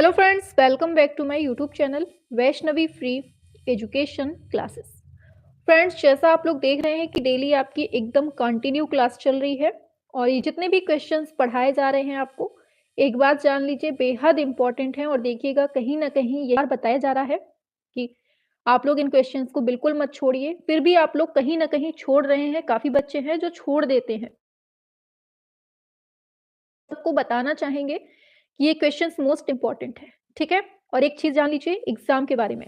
Hello friends, welcome back to my YouTube channel Vaishnavi free education classes. Friends, जैसा आप लोग देख रहे हैं कि डेली आपकी एकदम कंटिन्यू क्लास चल रही है और ये जितने भी क्वेश्चंस पढ़ाए जा रहे हैं आपको एक बात जान लीजिए बेहद इंपॉर्टेंट है। और देखिएगा कहीं ना कहीं ये बार बताया जा रहा है कि आप लोग इन क्वेश्चंस को बिल्कुल मत छोड़िए। फिर भी आप लोग कहीं ना कहीं छोड़ रहे हैं, काफ़ी बच्चे हैं जो छोड़ देते हैं। आपको बताना चाहेंगे कि ये क्वेश्चंस मोस्ट इंपॉर्टेंट है, ठीक है। और एक चीज जान लीजिए एग्जाम के बारे में।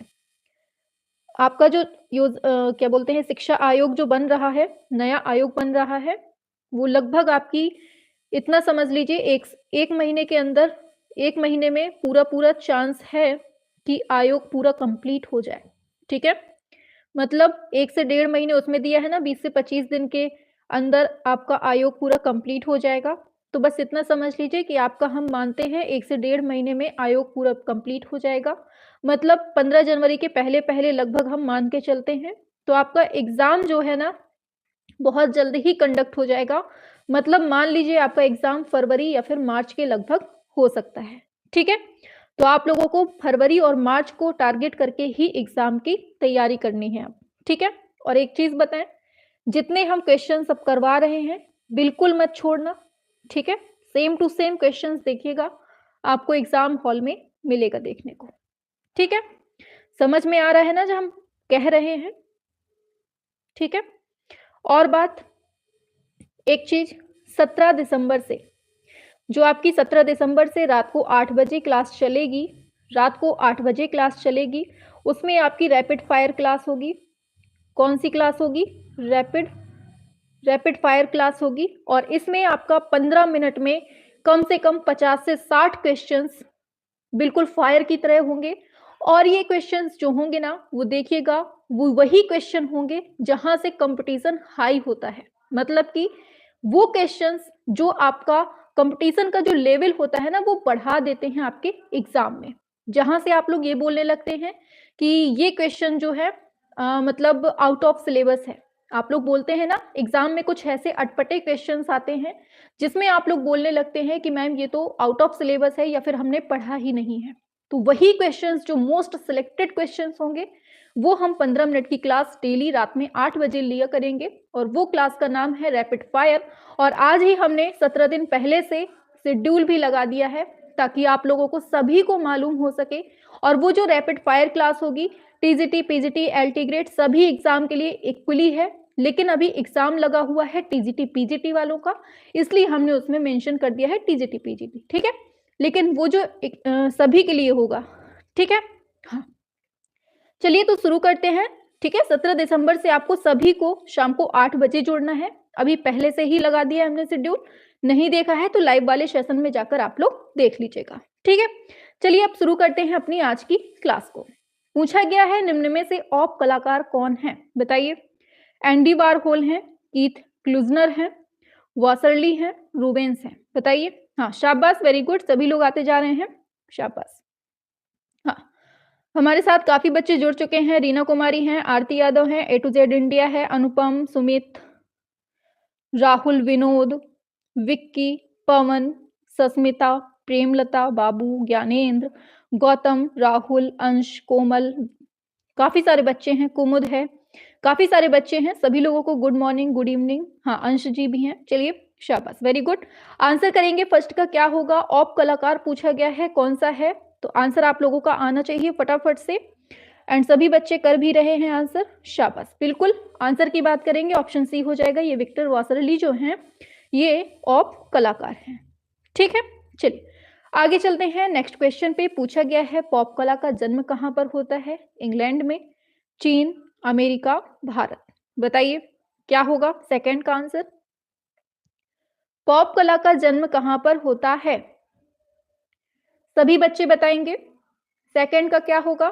आपका जो क्या बोलते हैं शिक्षा आयोग जो बन रहा है, नया आयोग बन रहा है, वो लगभग आपकी इतना समझ लीजिए एक महीने के अंदर, एक महीने में पूरा पूरा चांस है कि आयोग पूरा कंप्लीट हो जाए, ठीक है। मतलब 1 से 1.5 महीने उसमें दिया है ना, 20 से 25 दिन के अंदर आपका आयोग पूरा कंप्लीट हो जाएगा। तो बस इतना समझ लीजिए कि आपका हम मानते हैं 1 से 1.5 महीने में आयोग पूरा कंप्लीट हो जाएगा। मतलब 15 जनवरी के पहले पहले लगभग हम मान के चलते हैं। तो आपका एग्जाम जो है ना बहुत जल्द ही कंडक्ट हो जाएगा। मतलब मान लीजिए आपका एग्जाम फरवरी या फिर मार्च के लगभग हो सकता है, ठीक है। तो आप लोगों को फरवरी और मार्च को टारगेट करके ही एग्जाम की तैयारी करनी है अब, ठीक है। और एक चीज बताएं, जितने हम क्वेश्चन सब करवा रहे हैं बिल्कुल मत छोड़ना, ठीक है। सेम टू सेम क्वेश्चंस देखिएगा, आपको एग्जाम हॉल में मिलेगा देखने को, ठीक है। समझ में आ रहा है ना जो हम कह रहे हैं, ठीक है। और बात, एक चीज, 17 दिसंबर से जो आपकी 17 दिसंबर से रात को 8 बजे क्लास चलेगी, रात को 8 बजे क्लास चलेगी, उसमें आपकी रैपिड फायर क्लास होगी। कौन सी क्लास होगी? रैपिड रैपिड फायर क्लास होगी। और इसमें आपका 15 मिनट में कम से कम 50 से 60 क्वेश्चंस बिल्कुल फायर की तरह होंगे। और ये क्वेश्चंस जो होंगे ना, वो देखिएगा वो वही क्वेश्चन होंगे जहां से कंपटीशन हाई होता है। मतलब कि वो क्वेश्चंस जो आपका कंपटीशन का जो लेवल होता है ना, वो बढ़ा देते हैं आपके एग्जाम में। जहां से आप लोग ये बोलने लगते हैं कि ये क्वेश्चन जो है मतलब आउट ऑफ सिलेबस है। आप लोग बोलते हैं ना एग्जाम में कुछ ऐसे अटपटे क्वेश्चंस आते हैं जिसमें आप लोग बोलने लगते हैं कि मैम ये तो आउट ऑफ सिलेबस है या फिर हमने पढ़ा ही नहीं है। तो वही क्वेश्चंस जो मोस्ट सिलेक्टेड क्वेश्चंस होंगे वो हम 15 मिनट की क्लास डेली रात में 8 बजे लिया करेंगे। और वो क्लास का नाम है रैपिड फायर। और आज ही हमने 17 दिन पहले से शेड्यूल भी लगा दिया है ताकि आप लोगों को सभी को मालूम हो सके। और वो जो रैपिड फायर क्लास होगी, टीजीटी पीजीटी एलटी ग्रेड सभी एग्जाम के लिए इक्वली है। लेकिन अभी एग्जाम लगा हुआ है टीजीटी पीजीटी वालों का, इसलिए हमने उसमें मेंशन कर दिया है टीजीटी पीजीटी, ठीक है। लेकिन वो जो सभी के लिए होगा, ठीक है। हाँ, चलिए तो शुरू करते हैं, ठीक है। 17 दिसंबर से आपको सभी को शाम को 8 बजे जुड़ना है। अभी पहले से ही लगा दिया है हमने शेड्यूल, नहीं देखा है तो लाइव वाले सेशन में जाकर आप लोग देख लीजिएगा, ठीक है। चलिए अब शुरू करते हैं अपनी आज की क्लास को। पूछा गया है निम्न में से ऑप कलाकार कौन है, बताइए। एंडी वारहोल हैं, कीथ क्लूजनर हैं, वासरली हैं, रूबेंस हैं, बताइए। हाँ शाबाश, वेरी गुड, सभी लोग आते जा रहे हैं, शाबाश। हाँ, हमारे साथ काफी बच्चे जुड़ चुके हैं। रीना कुमारी हैं, आरती यादव हैं, ए टू जेड इंडिया है, अनुपम, सुमित, राहुल, विनोद, विक्की, पवन, सस्मिता, प्रेमलता, बाबू, ज्ञानेंद्र, गौतम, राहुल, अंश, कोमल, काफी सारे बच्चे हैं, कुमुद है, काफी सारे बच्चे हैं। सभी लोगों को गुड मॉर्निंग, गुड इवनिंग। हाँ अंश जी भी हैं, चलिए शाबाश, वेरी गुड। आंसर करेंगे फर्स्ट का क्या होगा? ऑप कलाकार पूछा गया है, कौन सा है? तो आंसर आप लोगों का आना चाहिए फटाफट से। एंड सभी बच्चे कर भी रहे हैं आंसर, शाबाश। बिल्कुल आंसर की बात करेंगे, ऑप्शन सी हो जाएगा। ये विक्टर वासरली जो हैं ये ऑप कलाकार हैं, ठीक है। चलिए आगे चलते हैं। नेक्स्ट क्वेश्चन पे पूछा गया है पॉप कला का जन्म कहां पर होता है? इंग्लैंड में, चीन, अमेरिका, भारत, बताइए क्या होगा सेकंड का आंसर। पॉप कला का जन्म कहां पर होता है? सभी बच्चे बताएंगे सेकंड का क्या होगा।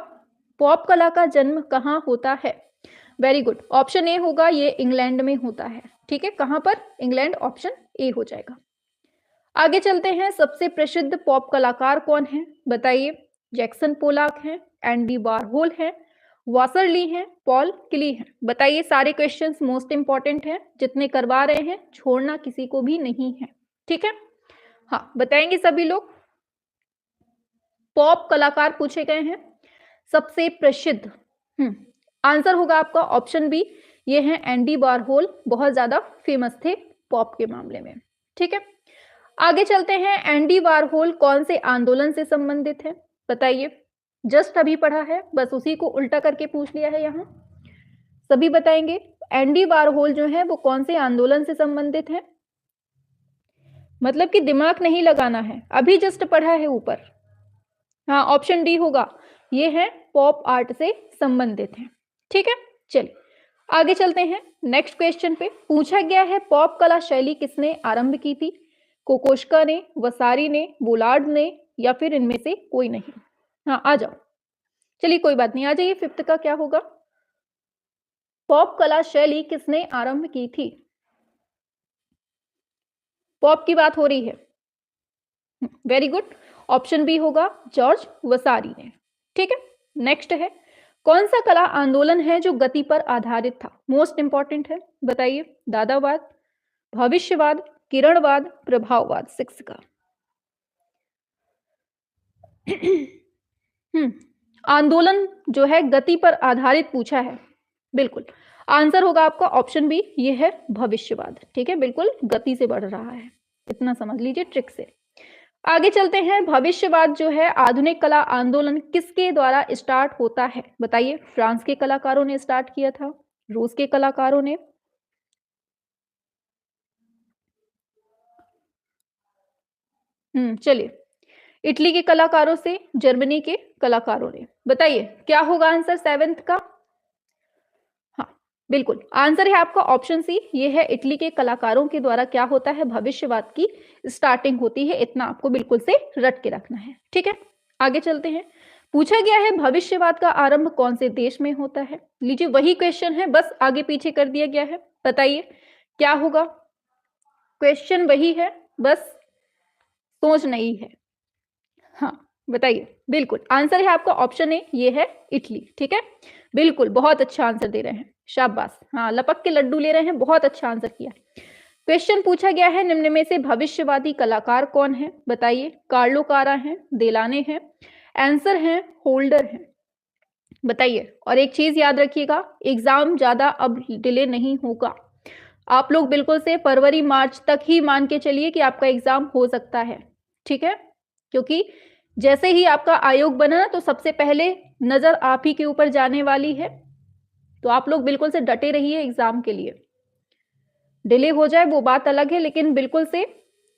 पॉप कला का जन्म कहां होता है? वेरी गुड, ऑप्शन ए होगा, ये इंग्लैंड में होता है, ठीक है। कहां पर? इंग्लैंड, ऑप्शन ए हो जाएगा। आगे चलते हैं, सबसे प्रसिद्ध पॉप कलाकार कौन है, बताइए। जैक्सन पोलाक हैं, एंडी वारहोल हैं, वासरली हैं, पॉल क्ली हैं, बताइए। सारे क्वेश्चंस मोस्ट इंपॉर्टेंट हैं, जितने करवा रहे हैं छोड़ना किसी को भी नहीं है, ठीक है। हाँ बताएंगे सभी लोग। पॉप कलाकार पूछे गए हैं, सबसे प्रसिद्ध। आंसर होगा आपका ऑप्शन बी, ये हैं एंडी वारहोल, बहुत ज्यादा फेमस थे पॉप के मामले में। ठीक है, आगे चलते हैं। एंडी वारहोल कौन से आंदोलन से संबंधित है, बताइए। जस्ट अभी पढ़ा है, बस उसी को उल्टा करके पूछ लिया है यहां, सभी बताएंगे। एंडी वारहोल जो है वो कौन से आंदोलन से संबंधित है, मतलब कि दिमाग नहीं लगाना है, अभी जस्ट पढ़ा है ऊपर। हाँ, ऑप्शन डी होगा, ये है पॉप आर्ट से संबंधित है। ठीक है, चलिए आगे चलते हैं। नेक्स्ट क्वेश्चन पे पूछा गया है, पॉप कला शैली किसने आरंभ की थी? कोकोश्का ने, वसारी ने, बुलार्ड ने, या फिर इनमें से कोई नहीं? हाँ, आ जाओ, चलिए कोई बात नहीं, आ जाइए। फिफ्थ का क्या होगा? पॉप कला शैली किसने आरंभ की थी? पॉप की बात हो रही है, वेरी गुड, ऑप्शन बी होगा, जॉर्ज वसारी ने। ठीक है, नेक्स्ट है, कौन सा कला आंदोलन है जो गति पर आधारित था? मोस्ट इंपॉर्टेंट है, बताइए। दादावाद, भविष्यवाद, किरणवाद, प्रभाववाद। सिक्स का आंदोलन जो है गति पर आधारित पूछा है, बिल्कुल आंसर होगा आपका ऑप्शन बी, ये है भविष्यवाद। ठीक है, बिल्कुल गति से बढ़ रहा है, इतना समझ लीजिए ट्रिक से। आगे चलते हैं। भविष्यवाद जो है आधुनिक कला आंदोलन किसके द्वारा स्टार्ट होता है, बताइए। फ्रांस के कलाकारों ने स्टार्ट किया था, रूस के कलाकारों ने, चलिए, इटली के कलाकारों से, जर्मनी के कलाकारों ने, बताइए क्या होगा आंसर सेवेंथ का? हाँ, बिल्कुल आंसर है आपका ऑप्शन सी, ये है इटली के कलाकारों के द्वारा क्या होता है, भविष्यवाद की स्टार्टिंग होती है। इतना आपको बिल्कुल से रट के रखना है। ठीक है, आगे चलते हैं। पूछा गया है भविष्यवाद का आरंभ कौन से देश में होता है? लीजिए वही क्वेश्चन है, बस आगे पीछे कर दिया गया है, बताइए क्या होगा? क्वेश्चन वही है, बस सोच नहीं है। हाँ, बताइए। बिल्कुल आंसर है आपका ऑप्शन ए, ये है इटली। ठीक है, बिल्कुल बहुत अच्छा आंसर दे रहे हैं, शाबाश। हाँ, लपक के लड्डू ले रहे हैं, बहुत अच्छा आंसर किया। क्वेश्चन पूछा गया है, निम्न में से भविष्यवादी कलाकार कौन है, बताइए। कार्लो कारा है, देलाने हैं, आंसर है होल्डर है, बताइए। और एक चीज याद रखिएगा, एग्जाम ज्यादा अब डिले नहीं होगा, आप लोग बिल्कुल से फरवरी मार्च तक ही मान के चलिए कि आपका एग्जाम हो सकता है। ठीक है, क्योंकि जैसे ही आपका आयोग बना तो सबसे पहले नजर आप ही के ऊपर जाने वाली है, तो आप लोग बिल्कुल से डटे रहिए एग्जाम के लिए। डिले हो जाए वो बात अलग है, लेकिन बिल्कुल से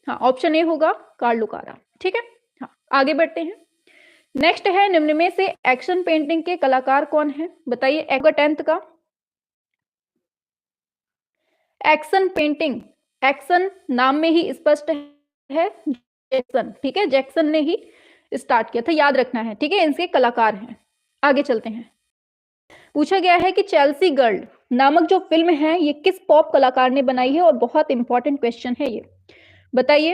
हाँ, ऑप्शन ए होगा कार्लो कारा। ठीक है, हाँ आगे बढ़ते हैं। नेक्स्ट है, निम्न में से एक्शन पेंटिंग के कलाकार कौन है, बताइए। एक 10th का एक्शन पेंटिंग, एक्शन नाम में ही स्पष्ट है, जैक्सन। ठीक है, जैक्सन ने ही स्टार्ट किया था, याद रखना है। ठीक है, इनके कलाकार हैं। आगे चलते हैं। पूछा गया है कि चेल्सी गर्ल नामक जो फिल्म है ये किस पॉप कलाकार ने बनाई है, और बहुत इंपॉर्टेंट क्वेश्चन है ये, बताइए।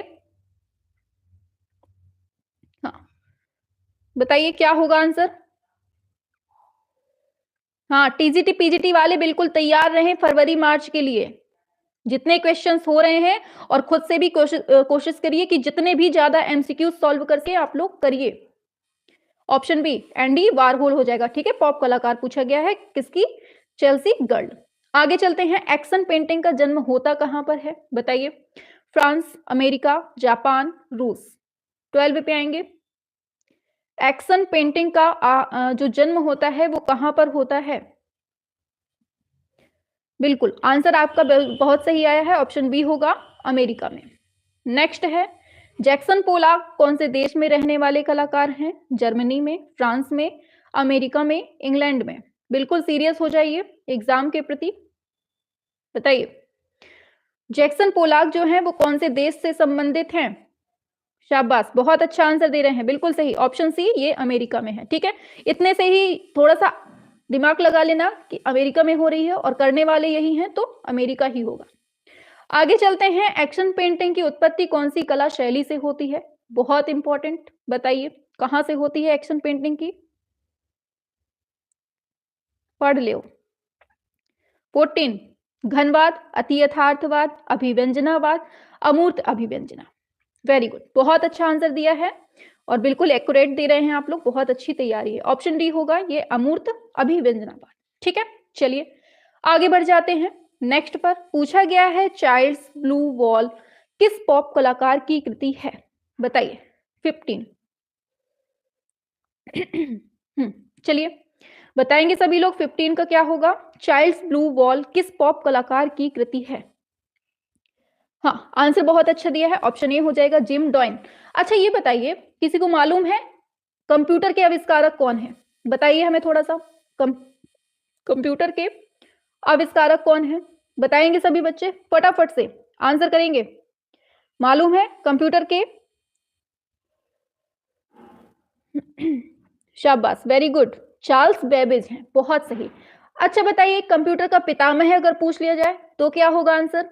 हाँ, बताइए क्या होगा आंसर? हाँ, टीजीटी पीजीटी वाले बिल्कुल तैयार रहें फरवरी मार्च के लिए, जितने क्वेश्चंस हो रहे हैं, और खुद से भी कोशिश करिए कि जितने भी ज्यादा एमसीक्यू सॉल्व करके आप लोग करिए। ऑप्शन बी एंडी वारहोल हो जाएगा। ठीक है, पॉप कलाकार पूछा गया है किसकी, चेल्सी गर्ल। आगे चलते हैं। एक्शन पेंटिंग का जन्म होता कहां पर है, बताइए। फ्रांस, अमेरिका, जापान, रूस। 12 पे आएंगे। एक्शन पेंटिंग का जो जन्म होता है वो कहां पर होता है? बिल्कुल आंसर आपका बहुत सही आया है, ऑप्शन बी होगा, अमेरिका में। नेक्स्ट है, जैक्सन पोलाक कौन से देश में रहने वाले कलाकार हैं? जर्मनी में, फ्रांस में, अमेरिका में, इंग्लैंड में। बिल्कुल सीरियस हो जाइए एग्जाम के प्रति, बताइए। जैक्सन पोलाक जो है वो कौन से देश से संबंधित हैं? शाबाश, बहुत अच्छा आंसर दे रहे हैं, बिल्कुल सही, ऑप्शन सी, ये अमेरिका में है। ठीक है, इतने से ही थोड़ा सा दिमाग लगा लेना कि अमेरिका में हो रही है और करने वाले यही हैं, तो अमेरिका ही होगा। आगे चलते हैं। एक्शन पेंटिंग की उत्पत्ति कौन सी कला शैली से होती है? बहुत इंपॉर्टेंट, बताइए कहां से होती है एक्शन पेंटिंग की? पढ़ लो। 14 घनवाद, अति यथार्थवाद, अभिव्यंजनावाद, अमूर्त अभिव्यंजना। वेरी गुड, बहुत अच्छा आंसर दिया है। और बिल्कुल एक्यूरेट दे रहे हैं आप लोग, बहुत अच्छी तैयारी है। ऑप्शन डी होगा ये अमूर्त अभिव्यंजना पाठ। ठीक है, चलिए आगे बढ़ जाते हैं। नेक्स्ट पर पूछा गया है चाइल्ड्स ब्लू वॉल किस पॉप कलाकार की कृति है? बताइए। 15। चलिए बताएंगे सभी लोग 15 का क्या होगा। चाइल्ड्स ब्लू वॉल किस पॉप कलाकार की कृति है? हाँ, आंसर बहुत अच्छा दिया है, ऑप्शन ए हो जाएगा जिम डॉइन। अच्छा ये बताइए, किसी को मालूम है कंप्यूटर के आविष्कारक कौन है? बताइए हमें थोड़ा सा। कंप्यूटर के आविष्कारक कौन है? बताएंगे सभी बच्चे, फटाफट से आंसर करेंगे। मालूम है कंप्यूटर के? शाबाश, वेरी गुड, चार्ल्स बेबेज हैं, बहुत सही। अच्छा बताइए, कंप्यूटर का पितामह अगर पूछ लिया जाए तो क्या होगा आंसर?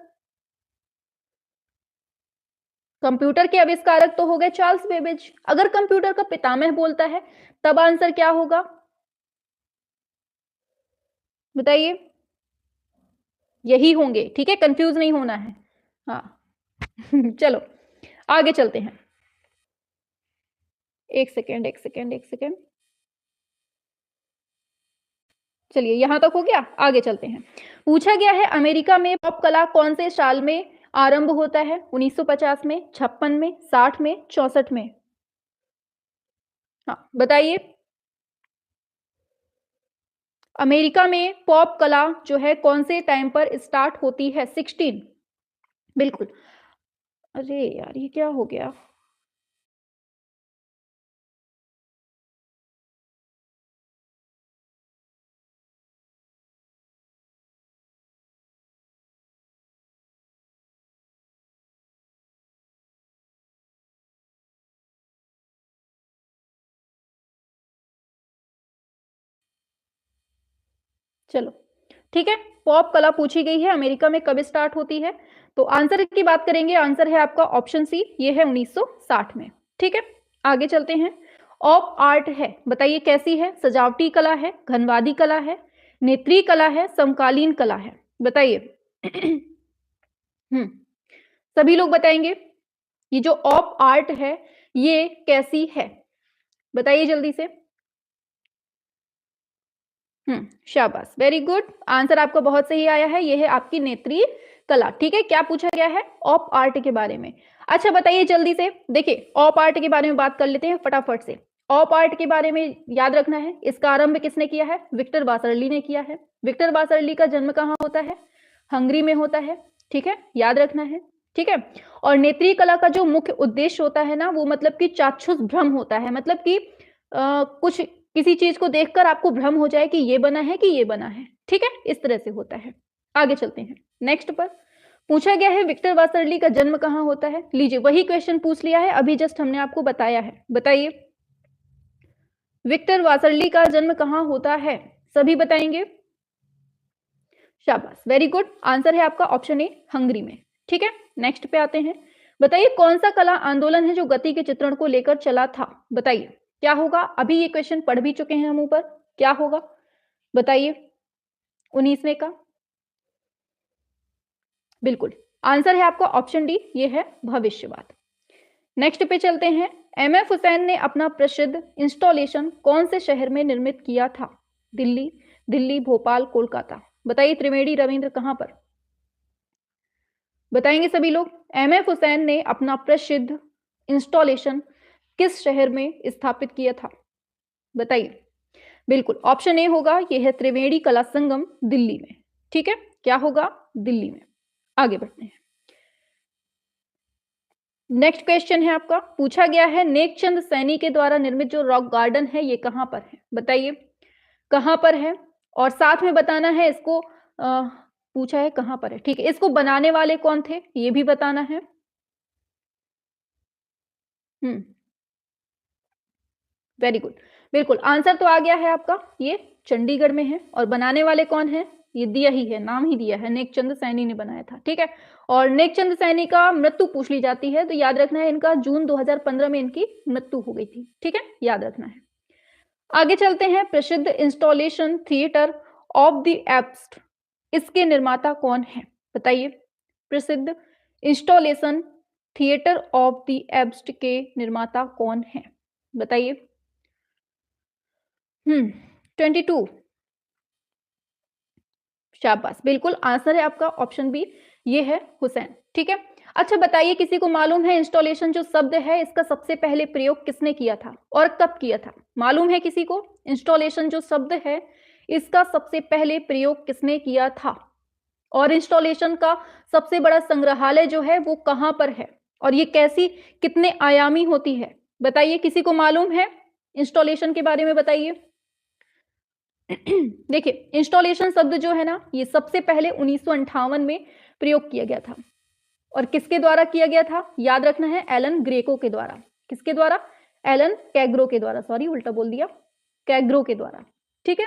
कंप्यूटर के आविष्कारक तो हो गए चार्ल्स बेबेज, अगर कंप्यूटर का पितामह बोलता है तब आंसर क्या होगा? बताइए। यही होंगे, ठीक है, कंफ्यूज नहीं होना है। हाँ। चलो आगे चलते हैं। एक सेकेंड, एक सेकेंड, एक सेकेंड। चलिए यहां तक हो गया, आगे चलते हैं। पूछा गया है अमेरिका में पॉप कला कौन से साल में आरंभ होता है? 1950 में, 56 में, 60 में, 64 में? हाँ बताइए। अमेरिका में पॉप कला जो है कौन से टाइम पर स्टार्ट होती है? 16। बिल्कुल। अरे यार ये क्या हो गया? चलो ठीक है, पॉप कला पूछी गई है अमेरिका में कब स्टार्ट होती है, तो आंसर की बात करेंगे, आंसर है आपका ऑप्शन सी, ये है 1960 में। ठीक है, आगे चलते हैं। ऑप आर्ट है, बताइए कैसी है? सजावटी कला है, घनवादी कला है, नेत्री कला है, समकालीन कला है? बताइए। हम्म, सभी लोग बताएंगे ये जो ऑप आर्ट है ये कैसी है? बताइए जल्दी से। शाबाश, वेरी गुड, आंसर आपका बहुत सही आया है, ये है आपकी नेत्री कला। ठीक है, क्या पूछा गया है? ऑप आर्ट के बारे में। अच्छा बताइए जल्दी से, देखिए ऑप आर्ट के बारे में बात कर लेते हैं फटाफट से। ऑप आर्ट के बारे में याद रखना है, इसका आरंभ किसने किया है? विक्टर वासरली ने किया है। विक्टर वासरली का जन्म कहाँ होता है? हंगरी में होता है। ठीक है, याद रखना है। ठीक है, और नेत्री कला का जो मुख्य उद्देश्य होता है ना, वो मतलब कि चाक्षुष भ्रम होता है, मतलब कि कुछ किसी चीज को देखकर आपको भ्रम हो जाए कि ये बना है कि ये बना है। ठीक है, इस तरह से होता है। आगे चलते हैं नेक्स्ट पर। पूछा गया है विक्टर वासरली का जन्म कहाँ होता है? लीजिए वही क्वेश्चन पूछ लिया है, अभी जस्ट हमने आपको बताया है। बताइए विक्टर वासरली का जन्म कहाँ होता है? सभी बताएंगे। शाबाश, वेरी गुड, आंसर है आपका ऑप्शन ए, हंगरी में। ठीक है, नेक्स्ट पे आते हैं। बताइए कौन सा कला आंदोलन है जो गति के चित्रण को लेकर चला था? बताइए क्या होगा? अभी ये क्वेश्चन पढ़ भी चुके हैं हम ऊपर, क्या होगा बताइए? 19वें का बिल्कुल, आंसर है आपका ऑप्शन डी, ये है भविष्यवाद। नेक्स्ट पे चलते हैं। एम एफ हुसैन ने अपना प्रसिद्ध इंस्टॉलेशन कौन से शहर में निर्मित किया था? दिल्ली, दिल्ली, भोपाल, कोलकाता? बताइए त्रिवेणी रविंद्र कहां पर? बताएंगे सभी लोग। एम एफ हुसैन ने अपना प्रसिद्ध इंस्टॉलेशन किस शहर में स्थापित किया था? बताइए। बिल्कुल, ऑप्शन ए होगा, यह है त्रिवेणी कला संगम, दिल्ली में। ठीक है, क्या होगा? दिल्ली में। आगे बढ़ते हैं। नेक्स्ट क्वेश्चन है आपका, पूछा गया है नेकचंद सैनी के द्वारा निर्मित जो रॉक गार्डन है ये कहां पर है? बताइए कहां पर है, और साथ में बताना है इसको पूछा है कहां पर है। ठीक है, इसको बनाने वाले कौन थे ये भी बताना है। हम्म, वेरी गुड, बिल्कुल आंसर तो आ गया है आपका, ये चंडीगढ़ में है, और बनाने वाले कौन है? ये दिया ही है, नाम ही दिया है, नेकचंद सैनी ने बनाया था। ठीक है, और नेकचंद सैनी का मृत्यु पूछ ली जाती है तो याद रखना है, इनका जून 2015 में इनकी मृत्यु हो गई थी। ठीक है, याद रखना है। आगे चलते हैं। प्रसिद्ध installation theatre of the abs, इसके निर्माता कौन है? बताइए। प्रसिद्ध installation theatre of the abs के निर्माता कौन है? बताइए। 22। शाबाश, बिल्कुल आंसर है आपका ऑप्शन बी, ये है हुसैन। ठीक है। अच्छा बताइए, किसी को मालूम है इंस्टॉलेशन जो शब्द है इसका सबसे पहले प्रयोग किसने किया था और कब किया था? मालूम है किसी को इंस्टॉलेशन जो शब्द है इसका सबसे पहले प्रयोग किसने किया था? और इंस्टॉलेशन का सबसे बड़ा संग्रहालय जो है वो कहां पर है और ये कैसी कितने आयामी होती है? बताइए, किसी को मालूम है इंस्टॉलेशन के बारे में? बताइए। देखिए, इंस्टॉलेशन शब्द जो है ना ये सबसे पहले 1958 में प्रयोग किया गया था। और किसके द्वारा किया गया था? याद रखना है, एलन ग्रेको के द्वारा। किसके द्वारा? एलन कैग्रो के द्वारा। सॉरी, उल्टा बोल दिया, कैग्रो के द्वारा। ठीक है,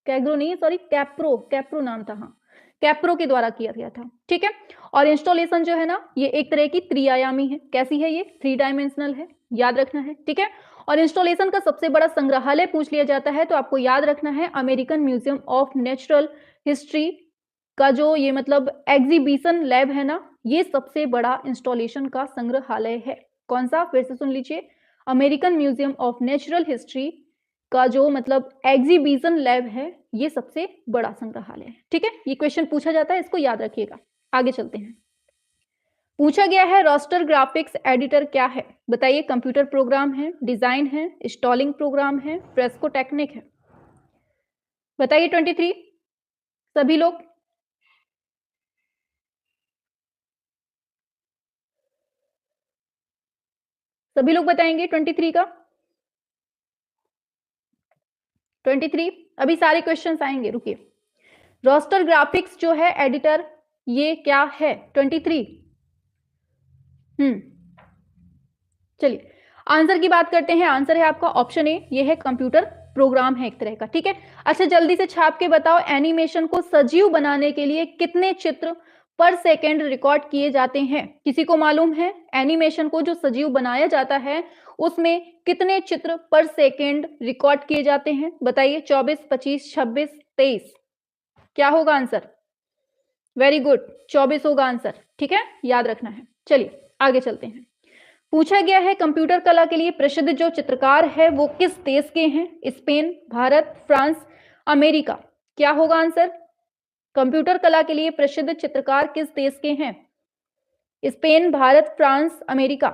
कैग्रो नहीं, सॉरी, कैप्रो, कैप्रो नाम था। हाँ, कैप्रो के द्वारा किया गया था। ठीक है। और इंस्टॉलेशन जो है ना ये एक तरह की त्रिआयामी है। कैसी है ये? 3 डायमेंशनल है, याद रखना है। ठीक है। और इंस्टॉलेशन का सबसे बड़ा संग्रहालय पूछ लिया जाता है तो आपको याद रखना है American museum of natural history का जो ये मतलब एग्जीबिशन लैब है ना, ये सबसे बड़ा इंस्टॉलेशन का संग्रहालय है। कौन सा? फिर से सुन लीजिए, American museum of natural history का जो मतलब एग्जीबिशन लैब है ये सबसे बड़ा संग्रहालय है। ठीक है, ये क्वेश्चन पूछा जाता है, इसको याद रखिएगा। आगे चलते हैं। पूछा गया है रास्टर ग्राफिक्स एडिटर क्या है? बताइए। कंप्यूटर प्रोग्राम है, डिजाइन है, इंस्टॉलिंग प्रोग्राम है, फ्रेस्को टेक्निक है? बताइए 23 सभी लोग। सभी लोग बताएंगे 23 का। 23 अभी सारे क्वेश्चंस आएंगे, रुकिए। रास्टर ग्राफिक्स जो है एडिटर ये क्या है? 23। चलिए आंसर की बात करते हैं। आंसर है आपका ऑप्शन ए, ये है कंप्यूटर प्रोग्राम है एक तरह का। ठीक है। अच्छा जल्दी से छाप के बताओ, एनिमेशन को सजीव बनाने के लिए कितने चित्र पर सेकंड रिकॉर्ड किए जाते हैं? किसी को मालूम है एनिमेशन को जो सजीव बनाया जाता है उसमें कितने चित्र पर सेकंड रिकॉर्ड किए जाते हैं? बताइए। 24, 25, 26, 23? क्या होगा आंसर? वेरी गुड, 24 होगा आंसर। ठीक है, याद रखना है। चलिए आगे चलते हैं। पूछा गया है कंप्यूटर कला के लिए प्रसिद्ध जो चित्रकार है वो किस देश के हैं? Spain, Bharat, France, America? क्या होगा आंसर? कंप्यूटर कला के लिए प्रसिद्ध चित्रकार किस देश के हैं? Spain, Bharat, France, America?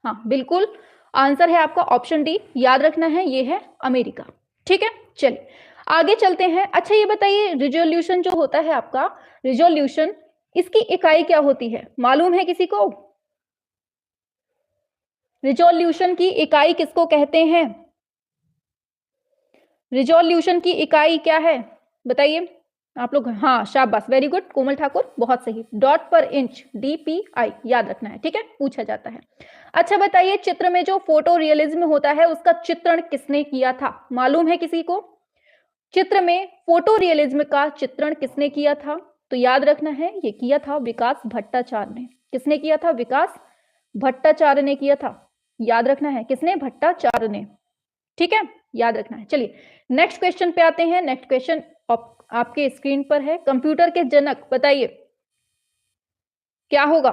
हाँ बिल्कुल, आंसर है आपका ऑप्शन डी, याद रखना है ये है अमेरिका। ठीक है, चलिए आगे चलते हैं। अच्छा ये बताइए, रिजोल्यूशन जो होता है आपका, रिजोल्यूशन इसकी इकाई क्या होती है? मालूम है किसी को? रिजोल्यूशन की इकाई किसको कहते हैं? रिजोल्यूशन की इकाई क्या है? बताइए आप लोग। हाँ शाबाश, वेरी गुड कोमल ठाकुर, बहुत सही। डॉट पर इंच, DPI, याद रखना है। ठीक है, पूछा जाता है। अच्छा बताइए, चित्र में जो फोटो रियलिज्म होता है उसका चित्रण किसने किया था? मालूम है किसी को? चित्र में फोटो रियलिज्म का चित्रण किसने किया था? तो याद रखना है ये किया था विकास भट्टाचार्य ने। किसने किया था? विकास भट्टाचार्य ने किया था। याद रखना है किसने? भट्टाचार्य ने। ठीक है, याद रखना है। चलिए नेक्स्ट क्वेश्चन पे आते हैं। नेक्स्ट क्वेश्चन आपके स्क्रीन पर है। कंप्यूटर के जनक बताइए क्या होगा?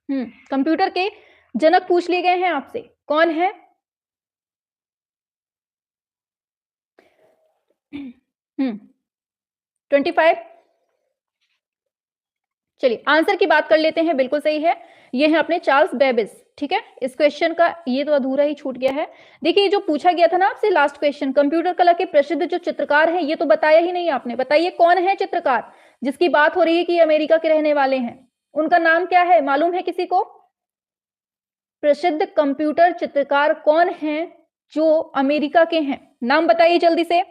कंप्यूटर के जनक पूछ लिए गए हैं आपसे, कौन है? हम्म 25। चलिए आंसर की बात कर लेते हैं। बिल्कुल सही है, ये है अपने चार्ल्स बेबेज। ठीक है, इस क्वेश्चन का ये तो अधूरा ही छूट गया है। देखिए जो पूछा गया था ना आपसे लास्ट क्वेश्चन, कंप्यूटर कला के प्रसिद्ध जो चित्रकार हैं, ये तो बताया ही नहीं आपने। बताइए कौन है चित्रकार जिसकी बात हो रही है कि अमेरिका के रहने वाले हैं? उनका नाम क्या है? मालूम है किसी को? प्रसिद्ध कंप्यूटर चित्रकार कौन है जो अमेरिका के हैं? नाम बताइए जल्दी से।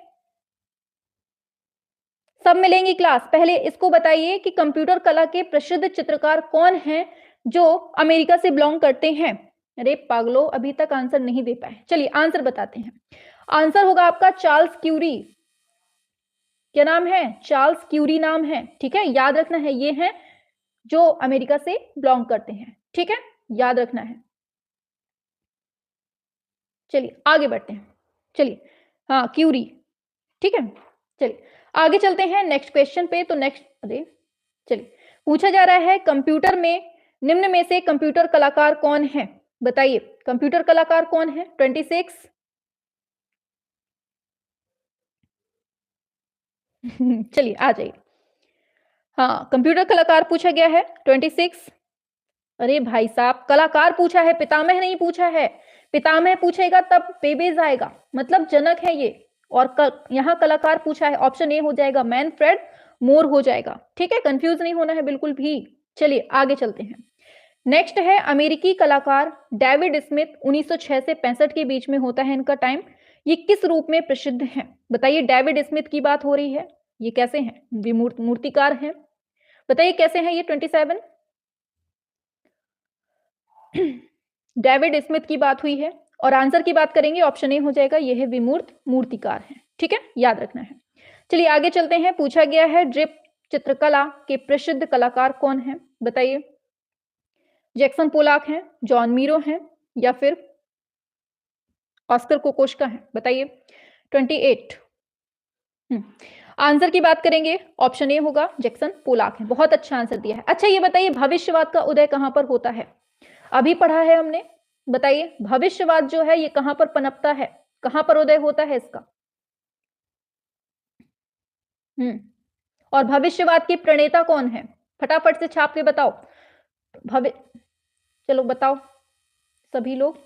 सब मिलेंगी क्लास। पहले इसको बताइए कि कंप्यूटर कला के प्रसिद्ध चित्रकार कौन हैं जो अमेरिका से बिलोंग करते हैं? अरे पागलो, अभी तक आंसर नहीं दे पाए। चलिए आंसर बताते हैं। आंसर होगा आपका चार्ल्स क्यूरी। क्या नाम है? चार्ल्स क्यूरी नाम है। ठीक है, याद रखना है ये है जो अमेरिका से बिलोंग करते हैं। ठीक है, याद रखना है। चलिए आगे बढ़ते हैं। चलिए हाँ क्यूरी। ठीक है, चलिए आगे चलते हैं नेक्स्ट क्वेश्चन पे। तो नेक्स्ट, अरे चलिए पूछा जा रहा है कंप्यूटर में निम्न में से कंप्यूटर कलाकार कौन है? बताइए। कंप्यूटर कलाकार कौन है? 26 चलिए आ जाइए। हाँ, कंप्यूटर कलाकार पूछा गया है 26। अरे भाई साहब, कलाकार पूछा है, पितामह नहीं पूछा है। पितामह पूछेगा तब बेबेज आएगा, मतलब जनक है ये। और यहाँ कलाकार पूछा है, ऑप्शन ए हो जाएगा मैनफ्रेड मोर हो जाएगा। ठीक है, कंफ्यूज नहीं होना है बिल्कुल भी। चलिए आगे चलते हैं। नेक्स्ट है अमेरिकी कलाकार डेविड स्मिथ, 1906 से 65 के बीच में होता है इनका टाइम। ये किस रूप में प्रसिद्ध हैं? बताइए, डेविड स्मिथ की बात हो रही है। ये कैसे हैं? मूर्तिकार हैं। बताइए कैसे हैं ये 27? डेविड स्मिथ की बात हुई है और आंसर की बात करेंगे, ऑप्शन ए हो जाएगा, यह है विमूर्त मूर्तिकार है। ठीक है, याद रखना है। चलिए आगे चलते हैं। पूछा गया है ड्रिप चित्रकला के प्रसिद्ध कलाकार कौन है? बताइए, जैक्सन पोलाक हैं, जॉन मीरो हैं, या फिर ऑस्कर कोकोश्का है? बताइए 28। आंसर की बात करेंगे, ऑप्शन ए होगा, जैक्सन पोलाक है। बहुत अच्छा आंसर दिया है। अच्छा ये बताइए, भविष्यवाद का उदय कहां पर होता है? अभी पढ़ा है हमने। बताइए भविष्यवाद जो है ये कहां पर पनपता है, कहां पर उदय होता है इसका? और भविष्यवाद के प्रणेता कौन है? फटाफट से छाप के बताओ। चलो बताओ सभी लोग।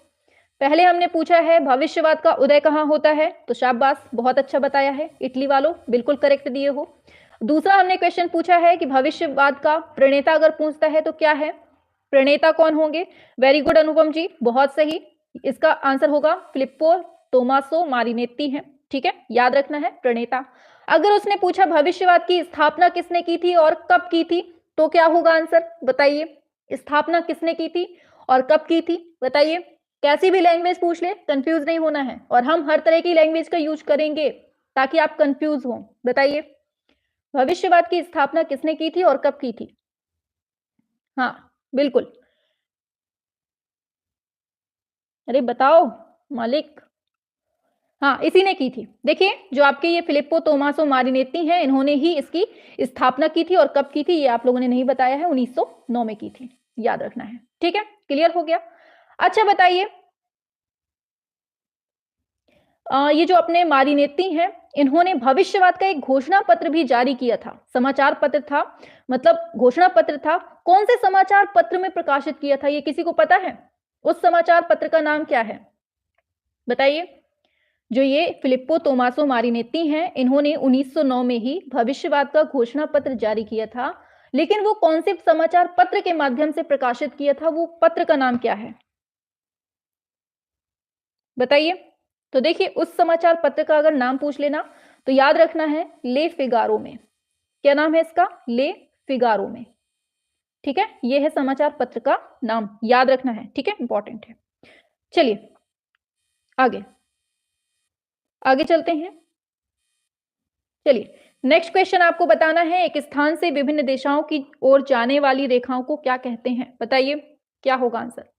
पहले हमने पूछा है भविष्यवाद का उदय कहां होता है, तो शाबाश, बहुत अच्छा बताया है। इटली वालों बिल्कुल करेक्ट दिए हो। दूसरा हमने क्वेश्चन पूछा है कि भविष्यवाद का प्रणेता अगर पूछता है तो क्या है, प्रणेता कौन होंगे? वेरी गुड अनुपम जी, बहुत सही। इसका आंसर होगा फिलिप्पो टोमासो मारिनेत्ती है। ठीक है, याद रखना है प्रणेता। अगर उसने पूछा भविष्यवाद की स्थापना किसने की थी और कब की थी, तो क्या होगा आंसर? बताइए, स्थापना किसने की थी और कब की थी? बताइए। कैसी भी लैंग्वेज पूछ ले, कंफ्यूज नहीं होना है, और हम हर तरह की लैंग्वेज का यूज करेंगे ताकि आप कंफ्यूज हो। बताइए, भविष्यवाद की स्थापना किसने की थी और कब की थी? हाँ बिल्कुल, अरे बताओ मालिक। हाँ, इसी ने की थी। देखिए, जो आपके ये फिलिप्पो टोमासो मारिनेत्ती हैं, इन्होंने ही इसकी स्थापना की थी, और कब की थी ये आप लोगों ने नहीं बताया है। 1909 में की थी, याद रखना है। ठीक है, क्लियर हो गया। अच्छा बताइए, ये जो अपने मारिनेत्ती हैं, इन्होंने भविष्यवाद का एक घोषणा पत्र भी जारी किया था। समाचार पत्र था, मतलब घोषणा पत्र था। कौन से समाचार पत्र में प्रकाशित किया था, ये किसी को पता है? उस समाचार पत्र का नाम क्या है? बताइए। जो ये फिलिप्पो टोमासो मारिनेत्ती हैं, इन्होंने 1909 में ही भविष्यवाद का घोषणा पत्र जारी किया था। लेकिन वो कौन से समाचार पत्र के माध्यम से प्रकाशित किया था, वो पत्र का नाम क्या है? बताइए। तो देखिए, उस समाचार पत्र का अगर नाम पूछ लेना तो याद रखना है ले फिगारो में। क्या नाम है इसका? ले फिगारो में। ठीक है, ये है समाचार पत्र का नाम, याद रखना है। ठीक है, इंपॉर्टेंट है। चलिए आगे आगे चलते हैं। चलिए, नेक्स्ट क्वेश्चन आपको बताना है, एक स्थान से विभिन्न दिशाओं की ओर जाने वाली रेखाओं को क्या कहते हैं? बताइए क्या होगा आंसर?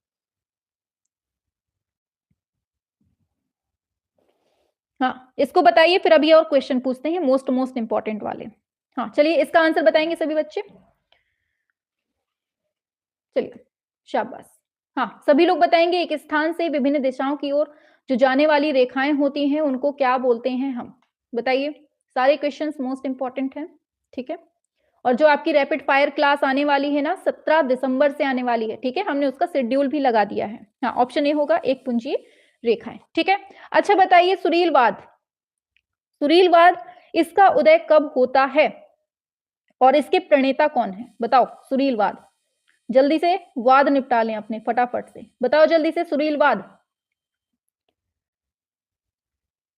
हाँ, इसको बताइए, फिर अभी और क्वेश्चन पूछते हैं, मोस्ट मोस्ट इंपॉर्टेंट वाले। हाँ चलिए, इसका आंसर बताएंगे सभी बच्चे। चलिए, शाबाश। हाँ, सभी लोग बताएंगे, एक स्थान से विभिन्न दिशाओं की ओर जो जाने वाली रेखाएं होती हैं उनको क्या बोलते हैं हम? बताइए। सारे क्वेश्चंस मोस्ट इंपॉर्टेंट हैं। ठीक है, और जो आपकी रैपिड फायर क्लास आने वाली है ना, 17 दिसंबर से आने वाली है। ठीक है, हमने उसका शेड्यूल भी लगा दिया है। हाँ, ऑप्शन ए होगा, एक पुंजीय रेखाएं। ठीक है, अच्छा बताइए, सुरीलवाद, सुरीलवाद इसका उदय कब होता है और इसके प्रणेता कौन है? बताओ सुरीलवाद। जल्दी से वाद निपटा लें अपने, फटाफट से बताओ जल्दी से। सुरीलवाद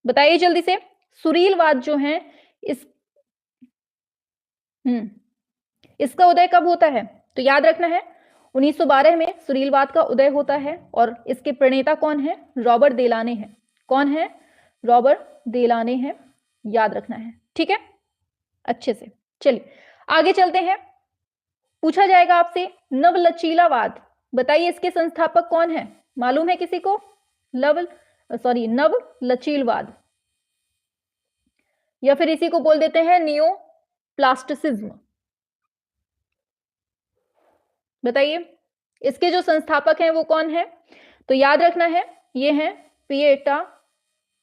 बताइए जल्दी से। सुरीलवाद जो है इस इसका उदय कब होता है? तो याद रखना है 1912 में सुरीलवाद का उदय होता है, और इसके प्रणेता कौन है? रॉबर्ट देलाने हैं। कौन है? रॉबर्ट देलाने हैं, याद रखना है। ठीक है, अच्छे से। चलिए आगे चलते हैं। पूछा जाएगा आपसे नवलचीलावाद। बताइए इसके संस्थापक कौन है? मालूम है किसी को? नवलचीलवाद, या फिर इसी को बोल देते हैं नियो प्लास्टिसिज्म। बताइए इसके जो संस्थापक हैं वो कौन है? तो याद रखना है, ये है पिएटा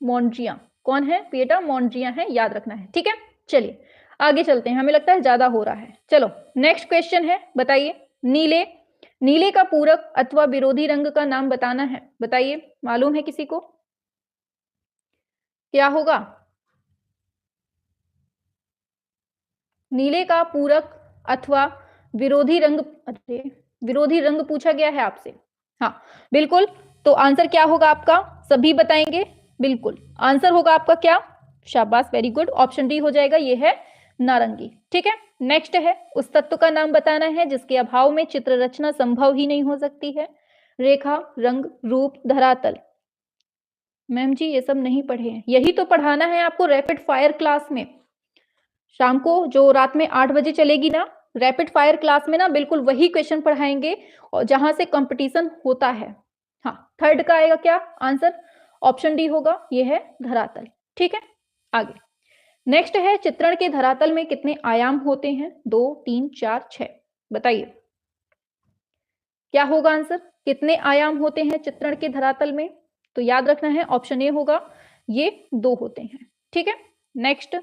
मोन्ट्रिया। कौन है? पिएटा मोन्ट्रिया है, याद रखना है। ठीक है, चलिए आगे चलते हैं, हमें लगता है ज्यादा हो रहा है। चलो नेक्स्ट क्वेश्चन है, बताइए। नीले, नीले का पूरक अथवा विरोधी रंग का नाम बताना है, बताइए। मालूम है किसी को? क्या होगा? नीले का पूरक अथवा विरोधी रंग, अरे विरोधी रंग पूछा गया है आपसे। हाँ बिल्कुल, तो आंसर क्या होगा आपका? सभी बताएंगे। बिल्कुल आंसर होगा आपका क्या? शाबाश, वेरी गुड, ऑप्शन डी हो जाएगा, ये है नारंगी। ठीक है, नेक्स्ट है, उस तत्व का नाम बताना है जिसके अभाव में चित्र रचना संभव ही नहीं हो सकती है। रेखा, रंग, रूप, धरातल। मैम जी ये सब नहीं पढ़े हैं, यही तो पढ़ाना है आपको रैपिड फायर क्लास में। शाम को जो रात में 8 बजे चलेगी ना रैपिड फायर क्लास में ना, बिल्कुल वही क्वेश्चन पढ़ाएंगे और जहां से कंपटीशन होता है। हाँ, थर्ड का आएगा क्या आंसर? ऑप्शन डी होगा, ये है धरातल। ठीक है, आगे नेक्स्ट है, चित्रण के धरातल में कितने आयाम होते हैं? 2, 3, 4, 6, बताइए क्या होगा आंसर? कितने आयाम होते हैं चित्रण के धरातल में? तो याद रखना है, ऑप्शन ए होगा, ये 2 होते हैं। ठीक है, नेक्स्ट,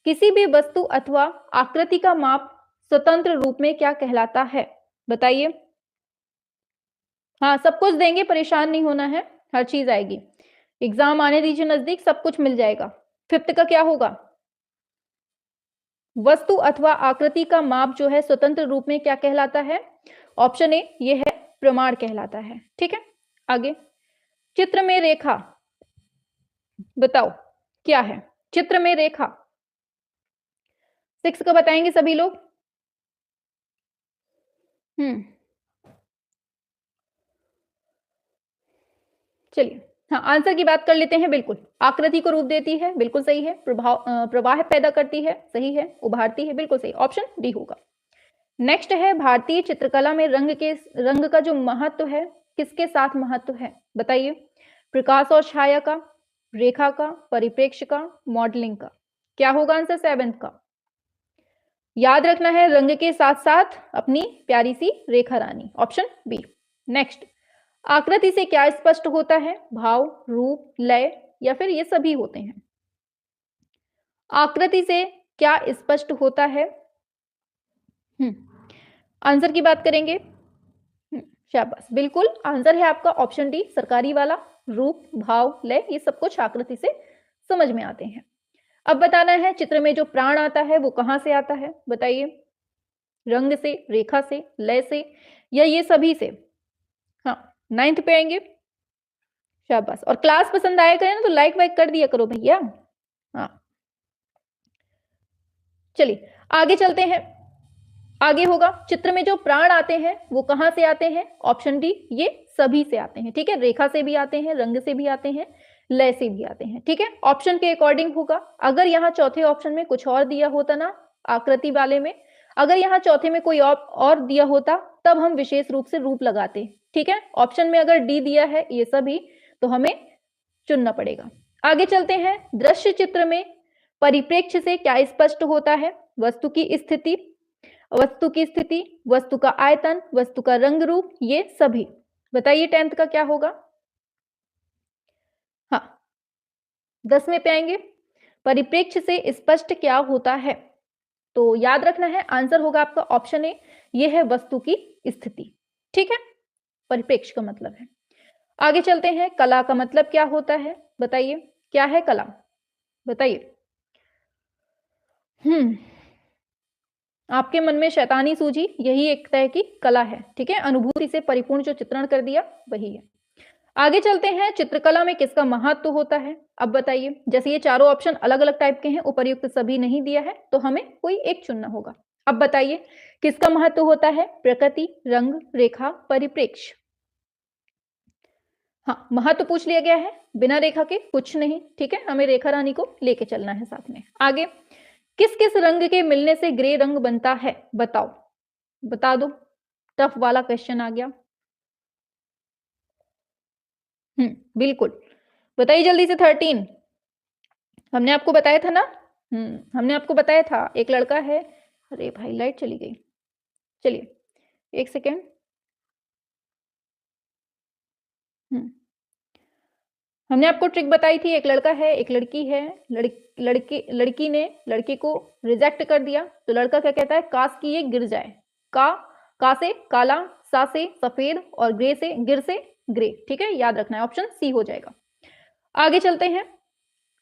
किसी भी वस्तु अथवा आकृति का माप स्वतंत्र रूप में क्या कहलाता है? बताइए। हाँ सब कुछ देंगे, परेशान नहीं होना है, हर चीज आएगी। एग्जाम आने दीजिए नजदीक, सब कुछ मिल जाएगा। फिफ्थ का क्या होगा? वस्तु अथवा आकृति का माप जो है स्वतंत्र रूप में क्या कहलाता है? ऑप्शन ए, ये है प्रमाण कहलाता है। ठीक है, आगे, चित्र में रेखा, बताओ क्या है चित्र में रेखा? 6 का बताएंगे सभी लोग। चलिए, हाँ आंसर की बात कर लेते हैं। बिल्कुल, आकृति को रूप देती है, बिल्कुल सही है। प्रवाह पैदा करती है, सही है। उभारती है, बिल्कुल सही, ऑप्शन डी होगा। नेक्स्ट है, भारतीय चित्रकला में रंग का जो महत्व है, किसके साथ महत्व है? बताइए। प्रकाश और छाया का, रेखा का, परिप्रेक्ष्य का, मॉडलिंग का। क्या होगा आंसर 7th का? याद रखना है, रंग के साथ साथ अपनी प्यारी सी रेखा रानी, ऑप्शन बी। नेक्स्ट, आकृति से क्या स्पष्ट होता है? भाव, रूप, लय या फिर ये सभी होते हैं? आकृति से क्या स्पष्ट होता है? आंसर की बात करेंगे। शाबाश, बिल्कुल आंसर है आपका ऑप्शन डी, सरकारी वाला। रूप, भाव, लय, ये सब कुछ आकृति से समझ में आते हैं। अब बताना है, चित्र में जो प्राण आता है वो कहां से आता है? बताइए। रंग से, रेखा से, लय से या ये सभी से? हाँ, 9th पे आएंगे। शाबाश, और क्लास पसंद आया करे ना तो लाइक वाइक कर दिया करो भैया। हाँ, चलिए आगे चलते हैं। आगे होगा, चित्र में जो प्राण आते हैं वो कहां से आते हैं? ऑप्शन डी, ये सभी से आते हैं। ठीक है, रेखा से भी आते हैं, रंग से भी आते हैं, लय से भी आते हैं। ठीक है, ऑप्शन के अकॉर्डिंग होगा। अगर यहाँ चौथे ऑप्शन में कुछ और दिया होता ना, आकृति वाले में, अगर यहाँ चौथे में कोई और दिया होता तब हम विशेष रूप से रूप लगाते। ठीक है, ऑप्शन में अगर डी दिया है ये सभी, तो हमें चुनना पड़ेगा। आगे चलते हैं, दृश्य चित्र में परिप्रेक्ष्य से क्या स्पष्ट होता है? वस्तु की स्थिति, वस्तु की स्थिति, वस्तु का आयतन, वस्तु का रंग रूप, ये सभी। बताइए 10th का क्या होगा? हाँ, 10वें पे आएंगे, परिप्रेक्ष्य से स्पष्ट क्या होता है? तो याद रखना है, आंसर होगा आपका ऑप्शन ए, ये है वस्तु की स्थिति। ठीक है, परिप्रेक्ष्य का मतलब है। आगे चलते हैं, कला का मतलब क्या होता है? बताइए, क्या है कला? बताइए। आपके मन में शैतानी सूझी, यही एक तरह की कला है। ठीक है, अनुभूति से परिपूर्ण जो चित्रण कर दिया वही है। आगे चलते हैं, चित्रकला में किसका महत्व होता है? अब बताइए, जैसे ये चारों ऑप्शन अलग अलग टाइप के हैं, उपर्युक्त सभी नहीं दिया है, तो हमें कोई एक चुनना होगा। अब बताइए, किसका महत्व होता है? प्रकृति, रंग, रेखा, परिप्रेक्ष्य। हाँ, महत्व पूछ लिया गया है, बिना रेखा के कुछ नहीं। ठीक है, हमें रेखा रानी को लेके चलना है साथ में। आगे, किस किस रंग के मिलने से ग्रे रंग बनता है? बताओ, बता दो। टफ वाला क्वेश्चन आ गया। बिल्कुल, बताइए जल्दी से। 13 हमने आपको बताया था ना। हमने आपको बताया था, एक लड़का है। अरे भाई लाइट चली गई, चलिए 1 सेकेंड। हम्म, हमने आपको ट्रिक बताई थी, एक लड़का है, एक लड़की है, लड़की ने लड़के को रिजेक्ट कर दिया, तो लड़का क्या कहता है, काश कि ये गिर जाए। का से काला, सा से सफेद और ग्रे से गिर से ग्रे। ठीक है, याद रखना है, ऑप्शन सी हो जाएगा। आगे चलते हैं,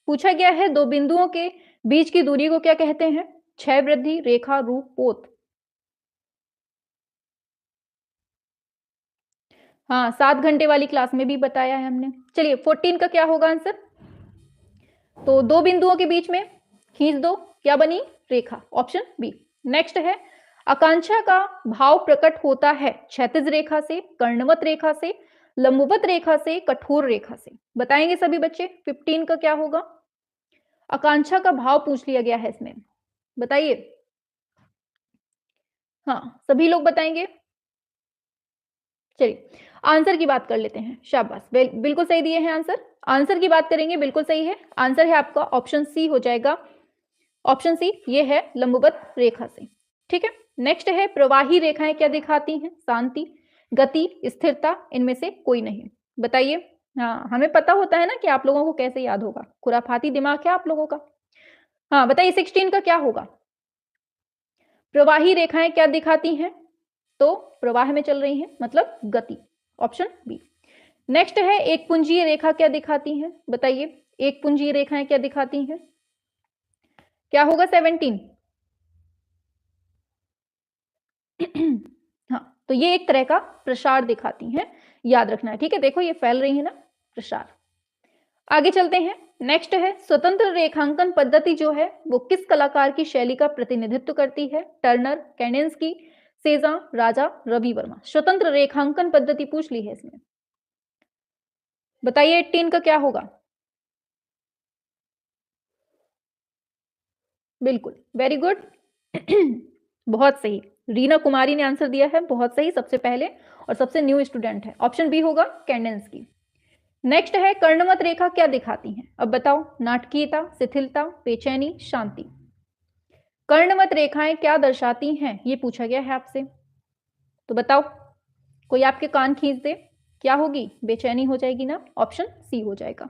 पूछा गया है दो बिंदुओं के बीच की दूरी को क्या कहते हैं? क्षय वृद्धि, रेखा, रूप, पोत। हाँ, 7 घंटे वाली क्लास में भी बताया है हमने। चलिए 14 का क्या होगा आंसर? तो दो बिंदुओं के बीच में खींच दो, क्या बनी? रेखा, ऑप्शन बी। नेक्स्ट है, आकांक्षा का भाव प्रकट होता है क्षैतिज रेखा से, कर्णवत रेखा से, लंबवत रेखा से, कठोर रेखा से। बताएंगे सभी बच्चे 15 का क्या होगा? आकांक्षा का भाव पूछ लिया गया है इसमें, बताइए। हाँ, सभी लोग बताएंगे। चलिए आंसर की बात कर लेते हैं, शाबाश, बिल्कुल सही दिए हैं आंसर। आंसर की बात करेंगे, बिल्कुल सही है। आंसर है आपका ऑप्शन सी हो जाएगा। ऑप्शन सी ये है लंबवत रेखा से। ठीक है, नेक्स्ट है, प्रवाही रेखाएं क्या दिखाती हैं? शांति, गति, स्थिरता, इनमें से कोई नहीं। बताइए। हाँ, हमें पता होता है ना कि आप लोगों को कैसे याद होगा, खुराफाती दिमाग है आप लोगों का। हाँ बताइए 16 का क्या होगा? प्रवाही रेखाएं क्या दिखाती हैं? तो प्रवाह में चल रही हैं, मतलब गति, ऑप्शन बी। नेक्स्ट है, एक पुंजीय रेखा क्या दिखाती हैं? बताइए, एक पुंजीय रेखाएं क्या दिखाती हैं? क्या होगा 17? हाँ, तो ये एक तरह का प्रसार दिखाती हैं, याद रखना है। ठीक है, देखो ये फैल रही है ना, प्रसार। आगे चलते हैं, नेक्स्ट है, स्वतंत्र रेखांकन पद्धति जो है वो किस कलाकार की शैली का प्रतिनिधित्व करती है? टर्नर, कैडेंस्की, सेजा, राजा, रवि वर्मा। स्वतंत्र रेखांकन पद्धति पूछ ली है इसमें, बताइए 18 का क्या होगा? बिल्कुल, वेरी गुड। बहुत सही, रीना कुमारी ने आंसर दिया है, बहुत सही, सबसे पहले और सबसे न्यू स्टूडेंट है। ऑप्शन बी होगा कैडेंस्की। नेक्स्ट है, कर्णवत रेखा क्या दिखाती है? अब बताओ, नाटकीयता, शिथिलता, बेचैनी, शांति। कर्णवत रेखाएं क्या दर्शाती हैं, ये पूछा गया है आपसे, तो बताओ, कोई आपके कान खींच दे, क्या होगी? बेचैनी हो जाएगी ना, ऑप्शन सी हो जाएगा।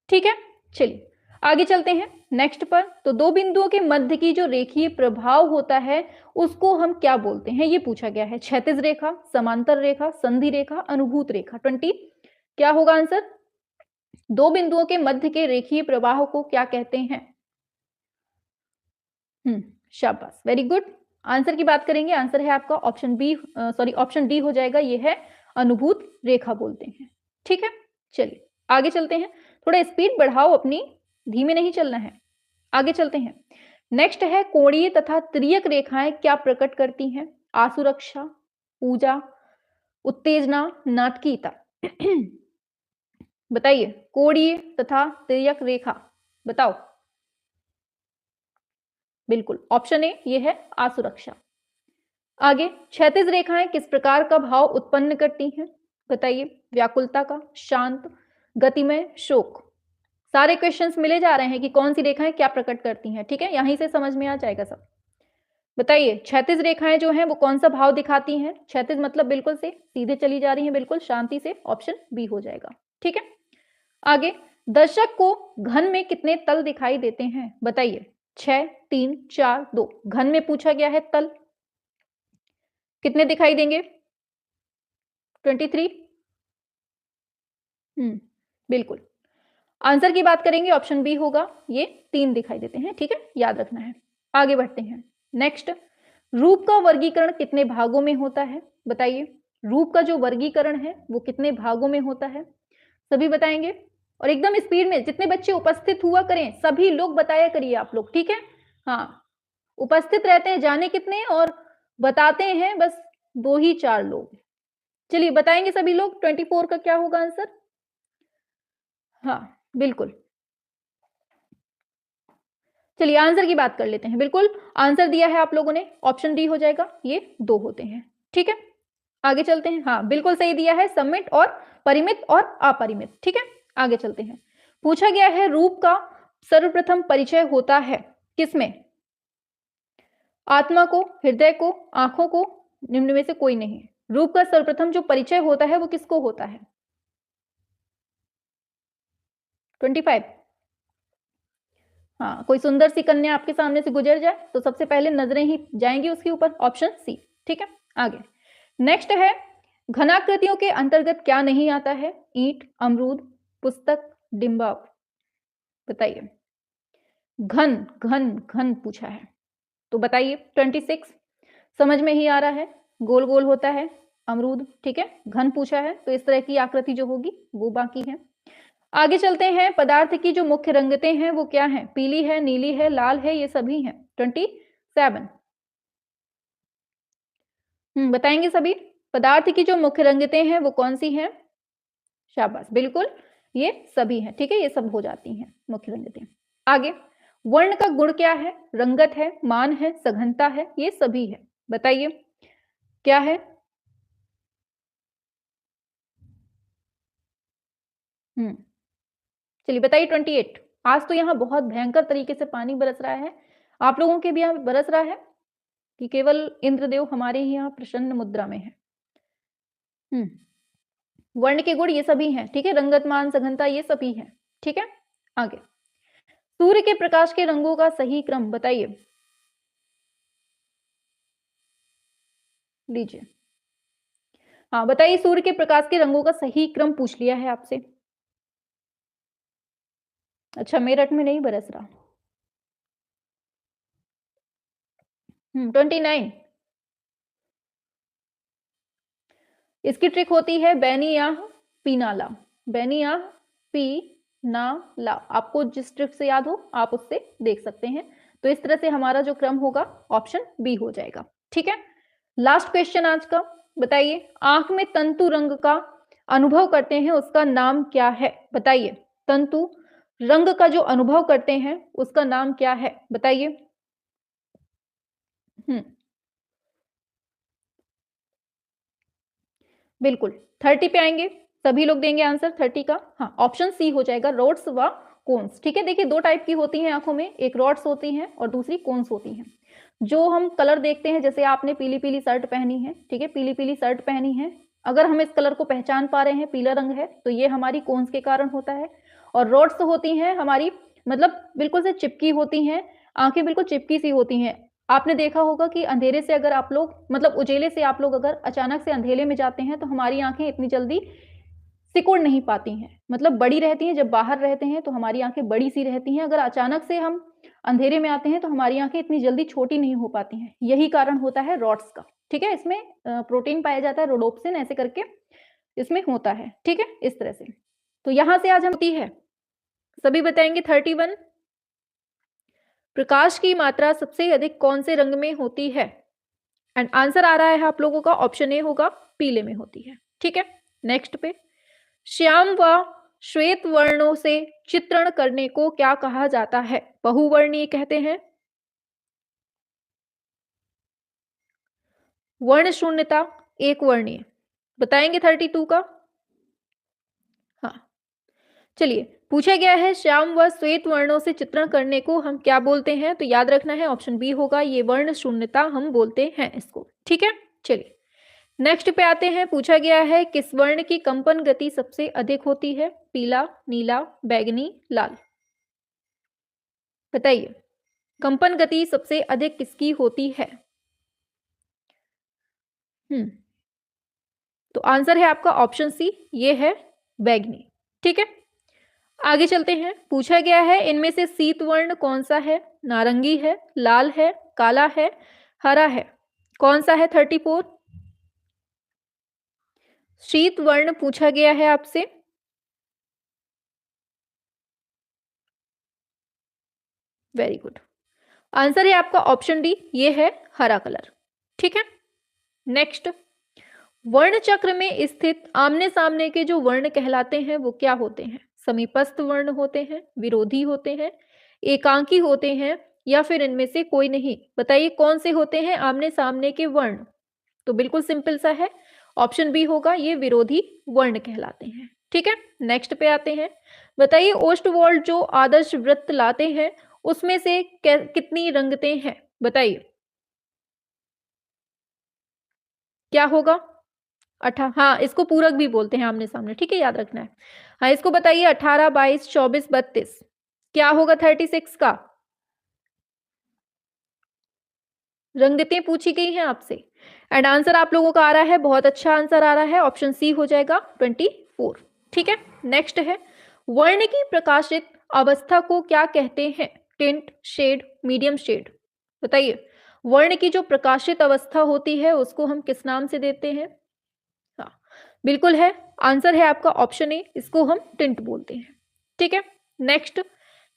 ठीक है, चलिए आगे चलते हैं नेक्स्ट पर। तो दो बिंदुओं के मध्य की जो रेखीय प्रभाव होता है उसको हम क्या बोलते हैं, ये पूछा गया है। क्षैतिज रेखा, समांतर रेखा, संधि रेखा, अनुभूत रेखा। 20 क्या होगा आंसर? दो बिंदुओं के मध्य के रेखीय प्रवाह को क्या कहते हैं? शाबाश, वेरी गुड। आंसर की बात करेंगे, आंसर है आपका option B, sorry option D हो जाएगा, ये है अनुभूत रेखा बोलते हैं। ठीक है, चलिए आगे चलते हैं, थोड़ा स्पीड बढ़ाओ अपनी, धीमे नहीं चलना है। आगे चलते हैं, नेक्स्ट है, कोणीय तथा त्रियक रेखाएं क्या प्रकट करती हैं? आसुरक्षा, पूजा, उत्तेजना, नाटकीयता। बताइए, कोणीय तथा त्रियक रेखा, बताओ। बिल्कुल, ऑप्शन ए ये है आसुरक्षा। आगे, क्षैतिज रेखाएं किस प्रकार का भाव उत्पन्न करती हैं? बताइए, व्याकुलता का, शांत, गतिमय, शोक। सारे क्वेश्चंस मिले जा रहे हैं कि कौन सी रेखाएं क्या प्रकट करती हैं। ठीक है, यहीं से समझ में आ जाएगा सब। बताइए, क्षैतिज रेखाएं जो हैं वो कौन सा भाव दिखाती हैं? क्षैतिज मतलब बिल्कुल से सीधे चली जा रही हैं, बिल्कुल शांति से, ऑप्शन बी हो जाएगा। ठीक है, आगे, दर्शक को घन में कितने तल दिखाई देते हैं? बताइए, 6, 3, 4, 2। घन में पूछा गया है तल, कितने दिखाई देंगे? 23। बिल्कुल, आंसर की बात करेंगे, ऑप्शन बी होगा, ये 3 दिखाई देते हैं। ठीक है, याद रखना है। आगे बढ़ते हैं, नेक्स्ट, रूप का वर्गीकरण कितने भागों में होता है? बताइए, रूप का जो वर्गीकरण है वो कितने भागों में होता है? सभी बताएंगे, और एकदम स्पीड में, जितने बच्चे उपस्थित हुआ करें सभी लोग बताया करिए आप लोग। ठीक है, हाँ, उपस्थित रहते हैं जाने कितने, और बताते हैं बस 2 ही 4 लोग। चलिए बताएंगे सभी लोग 24 का क्या होगा आंसर? हाँ बिल्कुल, चलिए आंसर की बात कर लेते हैं। बिल्कुल, आंसर दिया है आप लोगों ने, ऑप्शन डी हो जाएगा, ये 2 होते हैं। ठीक है, आगे चलते हैं। हाँ बिल्कुल सही दिया है, सम्मित और परिमित और अपरिमित। ठीक है, आगे चलते हैं, पूछा गया है, रूप का सर्वप्रथम परिचय होता है किसमें? आत्मा को, हृदय को, आंखों को, निम्न में से कोई नहीं। रूप का सर्वप्रथम जो परिचय होता है वो किसको होता है? 25। हाँ, कोई सुंदर सी कन्या आपके सामने से गुजर जाए तो सबसे पहले नजरें ही जाएंगी उसके ऊपर, ऑप्शन सी। ठीक है, आगे नेक्स्ट है, घनाकृतियों के अंतर्गत क्या नहीं आता है? ईंट, अमरूद, पुस्तक, डिंबा। बताइए। घन घन घन पूछा है, तो बताइए। 26 समझ में ही आ रहा है, गोल गोल होता है अमरूद। ठीक है, घन पूछा है तो इस तरह की आकृति जो होगी वो बाकी है। आगे चलते हैं, पदार्थ की जो मुख्य रंगतें हैं वो क्या है? पीली है, नीली है, लाल है, ये सभी हैं। 27 बताएंगे सभी। पदार्थ की जो मुख्य रंगतें हैं वो कौन सी हैं? शाबाश, बिल्कुल, ये सभी हैं। ठीक है, ये सब हो जाती हैं मुख्य रंगतें। आगे, वर्ण का गुण क्या है? रंगत है, मान है, सघनता है, ये सभी है। बताइए क्या है? चलिए बताइए। 28। आज तो यहाँ बहुत भयंकर तरीके से पानी बरस रहा है। आप लोगों के भी यहाँ बरस रहा है कि केवल इंद्रदेव हमारे ही यहाँ प्रसन्न मुद्रा में है? वर्ण के गुण ये सभी हैं। ठीक है, रंगत, मान, सघनता, ये सभी हैं। ठीक है, आगे, सूर्य के प्रकाश के रंगों का सही क्रम बताइए। लीजिए, हाँ बताइए, सूर्य के प्रकाश के रंगों का सही क्रम पूछ लिया है आपसे। अच्छा, मेरठ में नहीं बरस रहा। 29। इसकी ट्रिक होती है बैनियाह पीनाला। बैनियाह पीनाला, आपको जिस ट्रिक से याद हो आप उससे देख सकते हैं। तो इस तरह से हमारा जो क्रम होगा ऑप्शन बी हो जाएगा। ठीक है, लास्ट क्वेश्चन आज का, बताइए। आंख में तंतु रंग का अनुभव करते हैं उसका नाम क्या है? बताइए, तंतु रंग का जो अनुभव करते हैं उसका नाम क्या है? बताइए। हम्म बिल्कुल, 30 पे आएंगे, सभी लोग देंगे आंसर 30 का। हाँ, ऑप्शन सी हो जाएगा, रोड्स व कोन्स। ठीक है, देखिए दो टाइप की होती हैं आंखों में, एक रॉड्स होती हैं और दूसरी कोन्स होती हैं। जो हम कलर देखते हैं, जैसे आपने पीली पीली शर्ट पहनी है, ठीक है, पीली पीली शर्ट पहनी है, अगर हम इस कलर को पहचान पा रहे हैं, पीला रंग है, तो ये हमारी कोन्स के कारण होता है। और रॉड्स होती हैं हमारी, मतलब बिल्कुल से चिपकी होती हैं, आंखें बिल्कुल चिपकी सी होती हैं। आपने देखा होगा कि अंधेरे से अगर आप लोग, मतलब उजेले से आप लोग अगर अचानक से अंधेरे में जाते हैं तो हमारी आंखें इतनी जल्दी सिकुड़ नहीं पाती हैं, मतलब बड़ी रहती हैं। जब बाहर रहते हैं तो हमारी आंखें बड़ी सी रहती हैं, अगर अचानक से हम अंधेरे में आते हैं तो हमारी आंखें इतनी जल्दी छोटी नहीं हो पाती हैं। यही कारण होता है रॉड्स का। ठीक है, इसमें प्रोटीन पाया जाता है, रोडोप्सिन, ऐसे करके इसमें होता है। ठीक है, इस तरह से। तो यहां से आज हम होती है, सभी बताएंगे। 31, प्रकाश की मात्रा सबसे अधिक कौन से रंग में होती है? एंड आंसर आ रहा है आप लोगों का, ऑप्शन ए होगा, पीले में होती है। ठीक है, नेक्स्ट पे, श्याम व श्वेत वर्णों से चित्रण करने को क्या कहा जाता है? बहुवर्णीय कहते हैं, वर्ण शून्यता, एक वर्णीय। बताएंगे 32 का। हाँ, चलिए, पूछा गया है श्याम व श्वेत वर्णों से चित्रण करने को हम क्या बोलते हैं? तो याद रखना है, ऑप्शन बी होगा, ये वर्ण शून्यता हम बोलते हैं इसको। ठीक है, चलिए नेक्स्ट पे आते हैं। पूछा गया है किस वर्ण की कंपन गति सबसे अधिक होती है? पीला, नीला, बैंगनी, लाल। बताइए, कंपन गति सबसे अधिक किसकी होती है? तो आंसर है आपका ऑप्शन सी, ये है बैंगनी। ठीक है, आगे चलते हैं। पूछा गया है इनमें से शीत वर्ण कौन सा है? नारंगी है, लाल है, काला है, हरा है, कौन सा है? 34। शीत वर्ण पूछा गया है आपसे। वेरी गुड, आंसर है आपका ऑप्शन डी, ये है हरा कलर। ठीक है, नेक्स्ट, वर्ण चक्र में स्थित आमने सामने के जो वर्ण कहलाते हैं वो क्या होते हैं? समीपस्थ वर्ण होते हैं, विरोधी होते हैं, एकांकी होते हैं, या फिर इनमें से कोई नहीं? बताइए कौन से होते हैं आमने सामने के वर्ण? तो बिल्कुल सिंपल सा है, ऑप्शन बी होगा, ये विरोधी वर्ण कहलाते हैं। ठीक है, नेक्स्ट पे आते हैं। बताइए, ओस्टवॉल्ड जो आदर्श वृत्त लाते हैं उसमें से कितनी रंगतें हैं? बताइए क्या होगा? हाँ, इसको पूरक भी बोलते हैं आमने सामने, ठीक है, याद रखना है। हाँ, इसको बताइए 18, 22, 24, 32 क्या होगा 36 का? रंगतें पूछी गई हैं आपसे एंड आंसर आप लोगों का आ रहा है, बहुत अच्छा आंसर आ रहा है, ऑप्शन सी हो जाएगा 24। ठीक है, नेक्स्ट है वर्ण की प्रकाशित अवस्था को क्या कहते हैं? टिंट, शेड, मीडियम शेड, बताइए। वर्ण की जो प्रकाशित अवस्था होती है उसको हम किस नाम से देते हैं? हाँ, बिल्कुल है, आंसर है आपका ऑप्शन ए, इसको हम टिंट बोलते हैं। ठीक है, नेक्स्ट,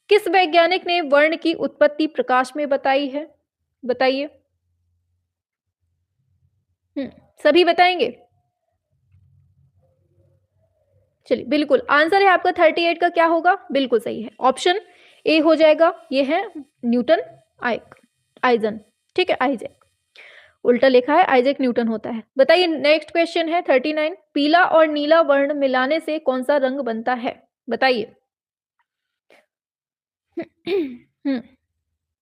किस वैज्ञानिक ने वर्ण की उत्पत्ति प्रकाश में बताई है? बताइए। हम्म, सभी बताएंगे? चलिए, बिल्कुल आंसर है आपका 38 का क्या होगा? बिल्कुल सही है, ऑप्शन ए हो जाएगा, ये है न्यूटन आइजन। ठीक है, आइजैक, उल्टा लिखा है, आइजैक न्यूटन होता है। बताइए, नेक्स्ट क्वेश्चन है 39, पीला और नीला वर्ण मिलाने से कौन सा रंग बनता है? बताइए।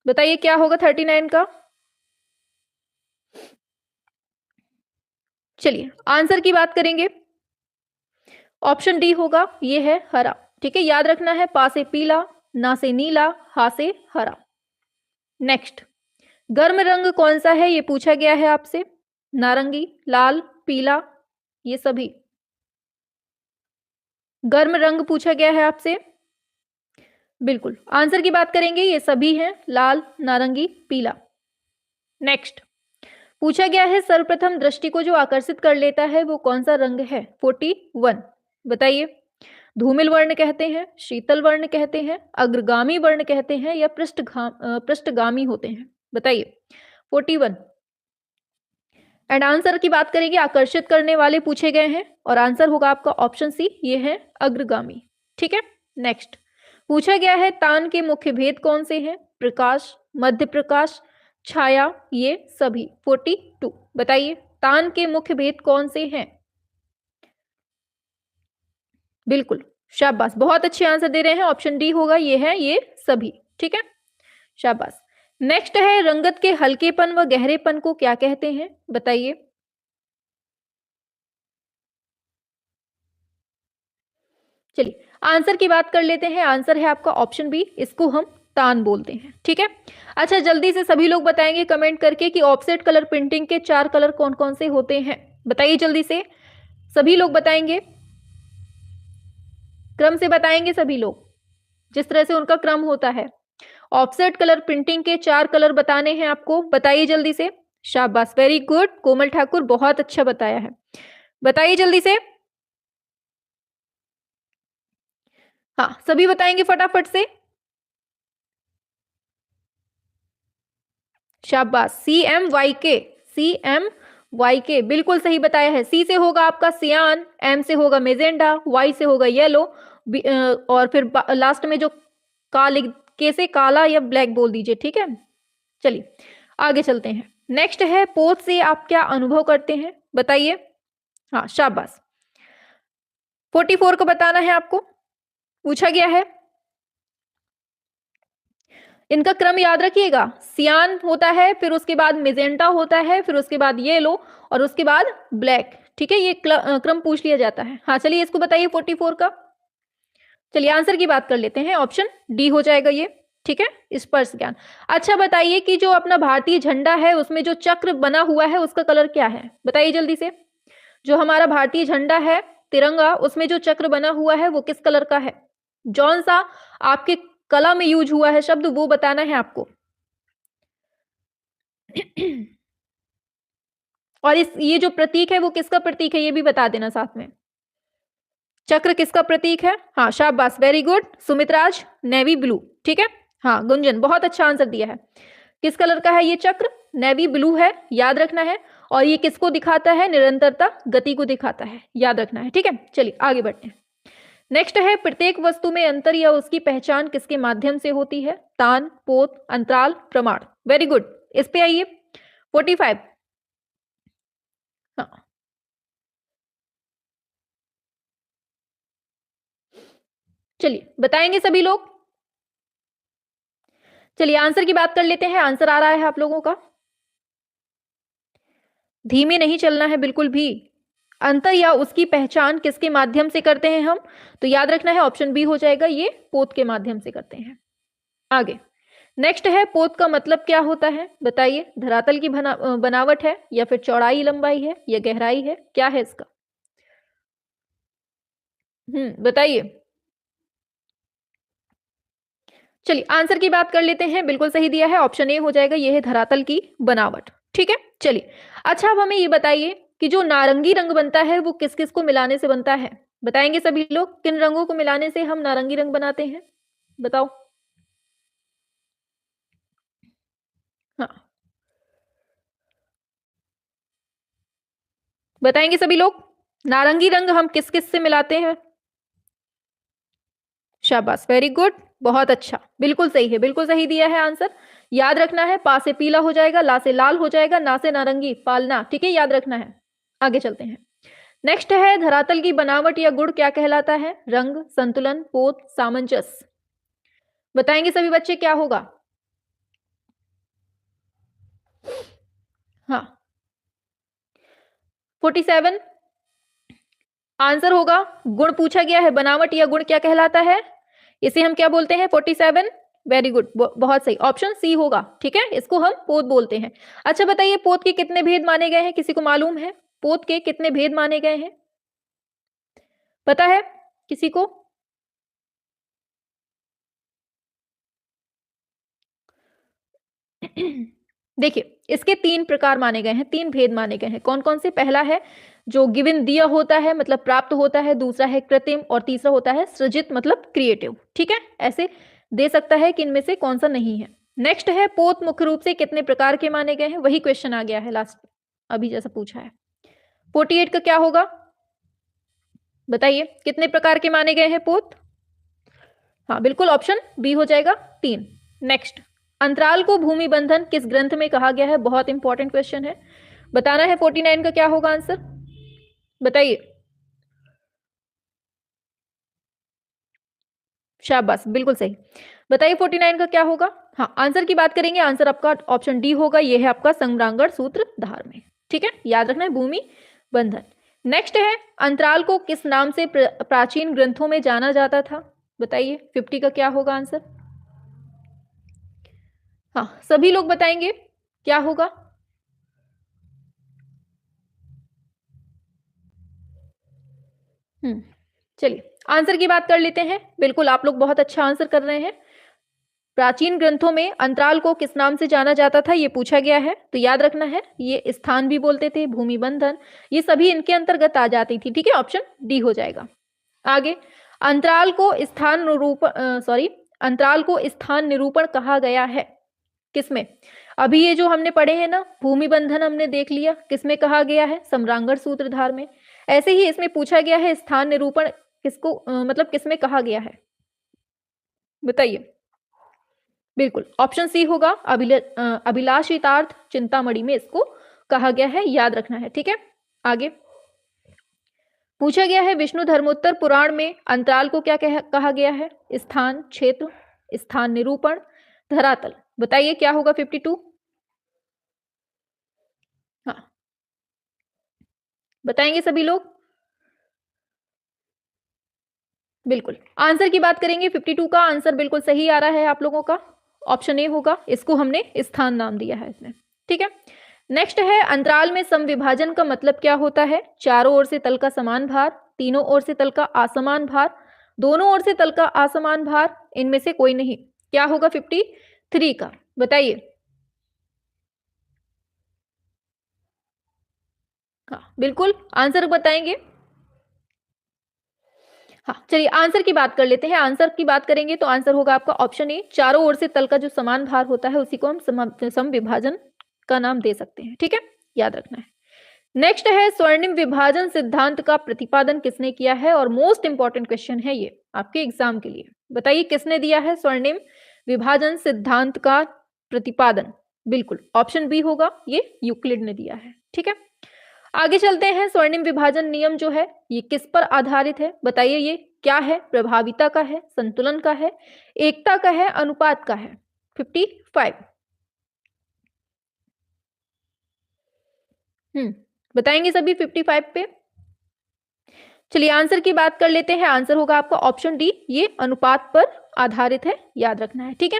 बताइए क्या होगा 39 का? चलिए, आंसर की बात करेंगे, ऑप्शन डी होगा, ये है हरा। ठीक है, याद रखना है, पा से पीला, ना से नीला, हा से हरा। नेक्स्ट, गर्म रंग कौन सा है, ये पूछा गया है आपसे। नारंगी, लाल, पीला, ये सभी गर्म रंग पूछा गया है आपसे। बिल्कुल, आंसर की बात करेंगे, ये सभी हैं, लाल, नारंगी, पीला। नेक्स्ट, पूछा गया है सर्वप्रथम दृष्टि को जो आकर्षित कर लेता है वो कौन सा रंग है? 41, बताइए। धूमिल वर्ण कहते हैं, शीतल वर्ण कहते हैं, अग्रगामी वर्ण कहते हैं, या पृष्ठगामी होते हैं? बताइए। 41 एंड आंसर की बात करेंगे, आकर्षित करने वाले पूछे गए हैं और आंसर होगा आपका ऑप्शन सी, ये है अग्रगामी। ठीक है, नेक्स्ट, पूछा गया है तान के मुख्य भेद कौन से हैं? प्रकाश, मध्य प्रकाश, छाया, ये सभी। 42, बताइए तान के मुख्य भेद कौन से हैं? बिल्कुल, शाबाश, बहुत अच्छे आंसर दे रहे हैं, ऑप्शन डी होगा, ये है, ये सभी। ठीक है, शाबाश। नेक्स्ट है रंगत के हल्केपन व गहरेपन को क्या कहते हैं? बताइए। चलिए, आंसर की बात कर लेते हैं, आंसर है आपका ऑप्शन बी, इसको हम तान बोलते हैं। ठीक है, अच्छा, जल्दी से सभी लोग बताएंगे कमेंट करके कि ऑफसेट कलर प्रिंटिंग के 4 कलर कौन कौन से होते हैं? बताइए जल्दी से, सभी लोग बताएंगे, क्रम से बताएंगे सभी लोग, जिस तरह से उनका क्रम होता है। ऑफसेट कलर प्रिंटिंग के 4 कलर बताने हैं आपको, बताइए जल्दी से। शाबाश, वेरी गुड कोमल ठाकुर, बहुत अच्छा बताया है, बताइए जल्दी से। हाँ, सभी बताएंगे फटाफट से। शाबाश, CMYK बिल्कुल सही बताया है। सी से होगा आपका सियान, एम से होगा मेजेंडा, वाई से होगा येलो, और फिर लास्ट में जो के से काला या ब्लैक बोल दीजिए। ठीक है, चलिए आगे चलते हैं। नेक्स्ट है पोत से आप क्या अनुभव करते हैं? बताइए। हाँ, शाबाश, 44 को बताना है आपको, पूछा गया है। इनका क्रम याद रखिएगा, सियान होता है, फिर उसके बाद मेजेंटा होता है, फिर उसके बाद येलो और उसके बाद ब्लैक। ठीक है, ये क्रम पूछ लिया जाता है। हाँ, चलिए इसको बताइए 44 का। चलिए आंसर की बात कर लेते हैं, ऑप्शन डी हो जाएगा ये। ठीक है, स्पर्श ज्ञान। अच्छा, बताइए कि जो अपना भारतीय झंडा है उसमें जो चक्र बना हुआ है उसका कलर क्या है? बताइए जल्दी से। जो हमारा भारतीय झंडा है, तिरंगा, उसमें जो चक्र बना हुआ है वो किस कलर का है? जौन सा आपके कला में यूज हुआ है शब्द, वो बताना है आपको। और ये जो प्रतीक है वो किसका प्रतीक है, ये भी बता देना साथ में। चक्र किसका प्रतीक है? हाँ, शाबाश, वेरी गुड सुमित राज, नेवी ब्लू। ठीक है, हाँ गुंजन, बहुत अच्छा आंसर दिया है। किस कलर का है ये चक्र? नेवी ब्लू है, याद रखना है। और ये किसको दिखाता है? निरंतरता, गति को दिखाता है, याद रखना है। ठीक है, चलिए आगे बढ़ते हैं। नेक्स्ट है प्रत्येक वस्तु में अंतर या उसकी पहचान किसके माध्यम से होती है? तान, पोत, अंतराल, प्रमाण। वेरी गुड, इस पे आइए 45। हाँ, चलिए बताएंगे सभी लोग। चलिए आंसर की बात कर लेते हैं, आंसर आ रहा है आप लोगों का। धीमे नहीं चलना है बिल्कुल भी, अंतर या उसकी पहचान किसके माध्यम से करते हैं हम? तो याद रखना है ऑप्शन बी हो जाएगा, ये पोत के माध्यम से करते हैं। आगे नेक्स्ट है, पोत का मतलब क्या होता है? बताइए। धरातल की बनावट है, या फिर चौड़ाई लंबाई है, या गहराई है, क्या है इसका? बताइए। चलिए आंसर की बात कर लेते हैं। बिल्कुल सही दिया है, ऑप्शन ए हो जाएगा, यह है धरातल की बनावट। ठीक है, चलिए। अच्छा, अब हमें ये बताइए कि जो नारंगी रंग बनता है वो किस किस को मिलाने से बनता है? बताएंगे सभी लोग, किन रंगों को मिलाने से हम नारंगी रंग बनाते हैं? बताओ। हाँ, बताएंगे सभी लोग, नारंगी रंग हम किस किस से मिलाते हैं? शाबाश, वेरी गुड, बहुत अच्छा, बिल्कुल सही है, बिल्कुल सही दिया है आंसर। याद रखना है, पा से पीला हो जाएगा, ला से लाल हो जाएगा, ना से नारंगी, पालना। ठीक है, याद रखना है। आगे चलते हैं। नेक्स्ट है, धरातल की बनावट या गुण क्या कहलाता है? रंग, संतुलन, पोत, सामंजस्य। बताएंगे सभी बच्चे, क्या होगा? हाँ, 47 आंसर होगा। गुण पूछा गया है, बनावट या गुण क्या कहलाता है? इसे हम क्या बोलते हैं? 47, वेरी गुड, बहुत सही, ऑप्शन सी होगा। ठीक है, इसको हम पोत बोलते हैं। अच्छा बताइए, पोत के कितने भेद माने गए हैं? किसी को मालूम है पोत के कितने भेद माने गए हैं? पता है किसी को? देखिए, इसके 3 प्रकार माने गए हैं, 3 भेद माने गए हैं। कौन-कौन से? पहला है जो गिवन दिया होता है, मतलब प्राप्त होता है, दूसरा है कृत्रिम, और तीसरा होता है सृजित, मतलब क्रिएटिव। ठीक है, ऐसे दे सकता है कि इनमें से कौन सा नहीं है। नेक्स्ट है, पोत मुख्य रूप से कितने प्रकार के माने गए हैं? वही क्वेश्चन आ गया है लास्ट, अभी जैसा पूछा है। 48 का क्या होगा? बताइए, कितने प्रकार के माने गए हैं पोत? हाँ बिल्कुल, ऑप्शन बी हो जाएगा, 3। नेक्स्ट, अंतराल को भूमि बंधन किस ग्रंथ में कहा गया है? बहुत इंपॉर्टेंट क्वेश्चन है, बताना है। 49 का क्या होगा आंसर? बताइए। शाबाश, बिल्कुल सही। बताइए 49 का क्या होगा? हाँ, आंसर की बात करेंगे, आंसर आपका ऑप्शन डी होगा, यह है आपका समरांगण सूत्रधार में। ठीक है, याद रखना है, भूमि बंधन। नेक्स्ट है, अंतराल को किस नाम से प्राचीन ग्रंथों में जाना जाता था? बताइए, 50 का क्या होगा आंसर? हाँ, सभी लोग बताएंगे क्या होगा? चलिए आंसर की बात कर लेते हैं। बिल्कुल, आप लोग बहुत अच्छा आंसर कर रहे हैं। प्राचीन ग्रंथों में अंतराल को किस नाम से जाना जाता था, ये पूछा गया है, तो याद रखना है, ये स्थान भी बोलते थे, भूमि बंधन, ये सभी इनके अंतर्गत आ जाती थी। ठीक है, ऑप्शन डी हो जाएगा। आगे, अंतराल को स्थान निरूपण अंतराल को स्थान निरूपण कहा गया है किसमें? अभी ये जो हमने पढ़े हैं ना, भूमि बंधन हमने देख लिया, किसमें कहा गया है? सम्रांगण सूत्रधार में। ऐसे ही इसमें पूछा गया है, स्थान निरूपण किसको मतलब किसमें कहा गया है? बताइए। बिल्कुल, ऑप्शन सी होगा, अभिलाषितार्थ चिंतामणि में इसको कहा गया है, याद रखना है। ठीक है, आगे पूछा गया है, विष्णु धर्मोत्तर पुराण में अंतराल को क्या कहा गया है? स्थान, क्षेत्र, स्थान निरूपण, धरातल। बताइए क्या होगा 52? हाँ, बताएंगे सभी लोग? बिल्कुल, आंसर की बात करेंगे, 52 का आंसर बिल्कुल सही आ रहा है आप लोगों का, ऑप्शन ए होगा, इसको हमने स्थान नाम दिया है इसमें। ठीक है, नेक्स्ट है, अंतराल में समविभाजन का मतलब क्या होता है? चारों ओर से तल का समान भार, तीनों ओर से तल का असमान भार, दोनों ओर से तल का असमान भार, इनमें से कोई नहीं। क्या होगा 53 का? बताइए। हाँ बिल्कुल, आंसर बताएंगे। हाँ, चलिए आंसर की बात कर लेते हैं। आंसर की बात करेंगे तो आंसर होगा आपका ऑप्शन ए, चारों ओर से तल का जो समान भार होता है उसी को हम समविभाजन का नाम दे सकते हैं। ठीक है, याद रखना है। नेक्स्ट है, स्वर्णिम विभाजन सिद्धांत का प्रतिपादन किसने किया है? और मोस्ट इंपॉर्टेंट क्वेश्चन है ये आपके एग्जाम के लिए। बताइए किसने दिया है स्वर्णिम विभाजन सिद्धांत का प्रतिपादन? बिल्कुल, ऑप्शन बी होगा, ये यूक्लिड ने दिया है। ठीक है, आगे चलते हैं। स्वर्णिम विभाजन नियम जो है ये किस पर आधारित है? बताइए, ये क्या है? प्रभाविता का है, संतुलन का है, एकता का है, अनुपात का है? 55। बताएंगे सभी 55 पे? चलिए आंसर की बात कर लेते हैं। आंसर होगा आपका ऑप्शन डी, ये अनुपात पर आधारित है, याद रखना है, ठीक है।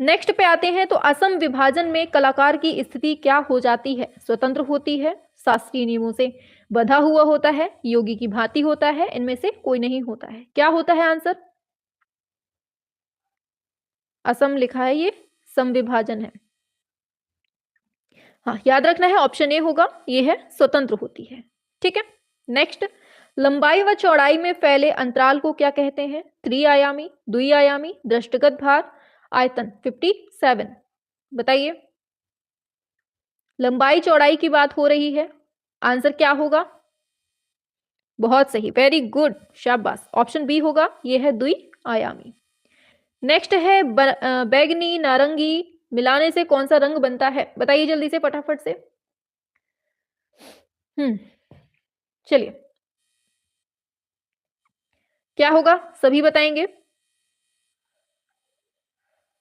नेक्स्ट पे आते हैं। तो असम विभाजन में कलाकार की स्थिति क्या हो जाती है? स्वतंत्र होती है, शास्त्रीय नियमों से बंधा हुआ होता है, योगी की भांति होता है, इनमें से कोई नहीं होता है। क्या होता है आंसर? असम लिखा है, ये सम विभाजन है। हाँ, याद रखना है, ऑप्शन ए होगा, ये है स्वतंत्र होती है, ठीक है। नेक्स्ट, लंबाई व चौड़ाई में फैले अंतराल को क्या कहते हैं? त्रिआयामी, द्विआयामी, दृष्टिगत भार, आयतन। 57 बताइए। लंबाई चौड़ाई की बात हो रही है, आंसर क्या होगा? बहुत सही, वेरी गुड, शाबाश, ऑप्शन बी होगा, ये है द्विआयामी। नेक्स्ट है बैगनी नारंगी मिलाने से कौन सा रंग बनता है? बताइए जल्दी से, फटाफट से। चलिए, क्या होगा, सभी बताएंगे।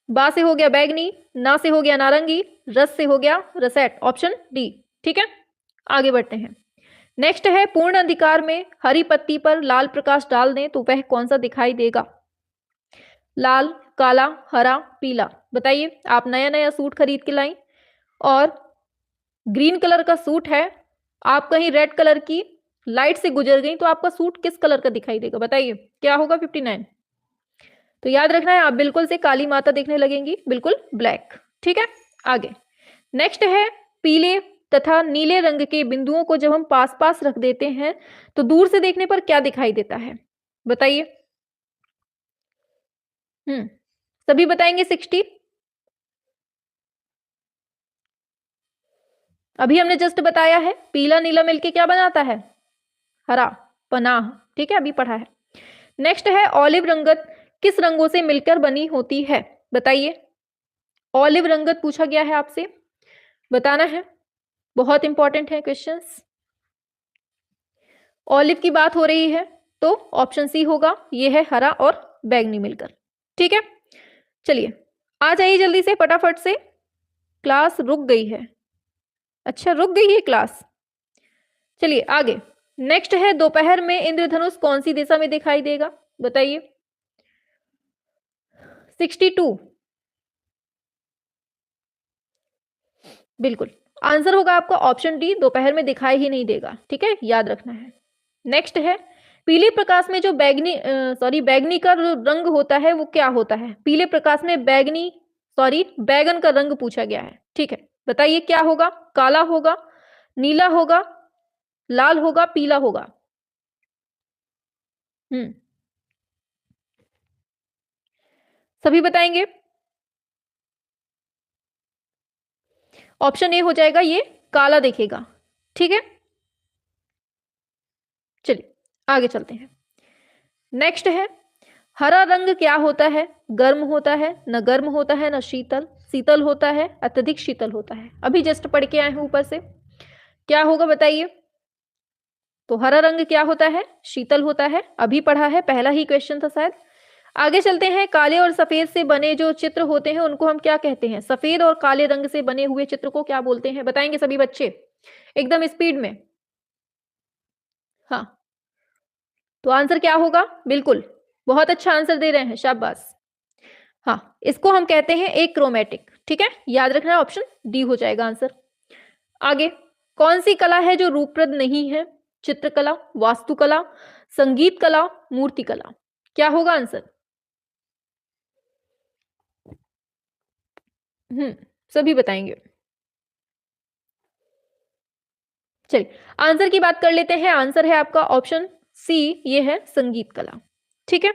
बा से हो गया बैगनी, ना से हो गया नारंगी, रस से हो गया रसेट, ऑप्शन डी, ठीक है। आगे बढ़ते हैं। नेक्स्ट है, पूर्ण अंधकार में हरी पत्ती पर लाल प्रकाश डाल दें तो वह कौन सा दिखाई देगा? लाल, काला, हरा, पीला। बताइए, आप नया नया सूट खरीद के लाई और ग्रीन कलर का सूट है, आप कहीं रेड कलर की लाइट से गुजर गई तो आपका सूट किस कलर का दिखाई देगा? बताइए, क्या होगा? 59। तो याद रखना है, आप बिल्कुल से काली माता देखने लगेंगी, बिल्कुल ब्लैक, ठीक है। आगे नेक्स्ट है, पीले तथा नीले रंग के बिंदुओं को जब हम पास पास रख देते हैं तो दूर से देखने पर क्या दिखाई देता है? बताइए। सभी बताएंगे 60। अभी हमने जस्ट बताया है, पीला नीला मिलके क्या बनाता है? हरा, पनाह, ठीक है, अभी पढ़ा है। नेक्स्ट है, ऑलिव रंगत किस रंगों से मिलकर बनी होती है? बताइए, ऑलिव रंगत पूछा गया है आपसे, बताना है, बहुत इंपॉर्टेंट है क्वेश्चंस। ऑलिव की बात हो रही है तो ऑप्शन सी होगा, ये है हरा और बैंगनी मिलकर, ठीक है। चलिए, आ जाइए जल्दी से, फटाफट से, क्लास रुक गई है। अच्छा, रुक गई है क्लास। चलिए आगे। नेक्स्ट है, दोपहर में इंद्रधनुष कौन सी दिशा में दिखाई देगा? बताइए। 62 बिल्कुल, आंसर होगा आपका ऑप्शन डी, दोपहर में दिखाई ही नहीं देगा, ठीक है, याद रखना है। नेक्स्ट है, पीले प्रकाश में जो बैगनी का रंग होता है वो क्या होता है? पीले प्रकाश में बैगन का रंग पूछा गया है, ठीक है। बताइए, क्या होगा? काला होगा, नीला होगा, लाल होगा, पीला होगा। सभी बताएंगे। ऑप्शन ए हो जाएगा, ये काला देखेगा, ठीक है। चलिए आगे चलते हैं। नेक्स्ट है, हरा रंग क्या होता है? गर्म होता है, न गर्म होता है, न शीतल, शीतल होता है, अत्यधिक शीतल होता है। अभी जस्ट पढ़ के आए हैं ऊपर से, क्या होगा बताइए। तो हरा रंग क्या होता है? शीतल होता है, अभी पढ़ा है, पहला ही क्वेश्चन था शायद। आगे चलते हैं। काले और सफेद से बने जो चित्र होते हैं उनको हम क्या कहते हैं? सफेद और काले रंग से बने हुए चित्र को क्या बोलते हैं? बताएंगे सभी बच्चे एकदम स्पीड में। हाँ, तो आंसर क्या होगा? बिल्कुल, बहुत अच्छा आंसर दे रहे हैं, शाबाश। हाँ, इसको हम कहते हैं एक क्रोमेटिक, ठीक है, याद रखना है, ऑप्शन डी हो जाएगा आंसर। आगे, कौन सी कला है जो रूपप्रद नहीं है? चित्रकला, वास्तुकला, संगीत कला, मूर्ति कला। क्या होगा आंसर? सभी बताएंगे। चलिए आंसर की बात कर लेते हैं। आंसर है आपका ऑप्शन सी, ये है संगीत कला, ठीक है।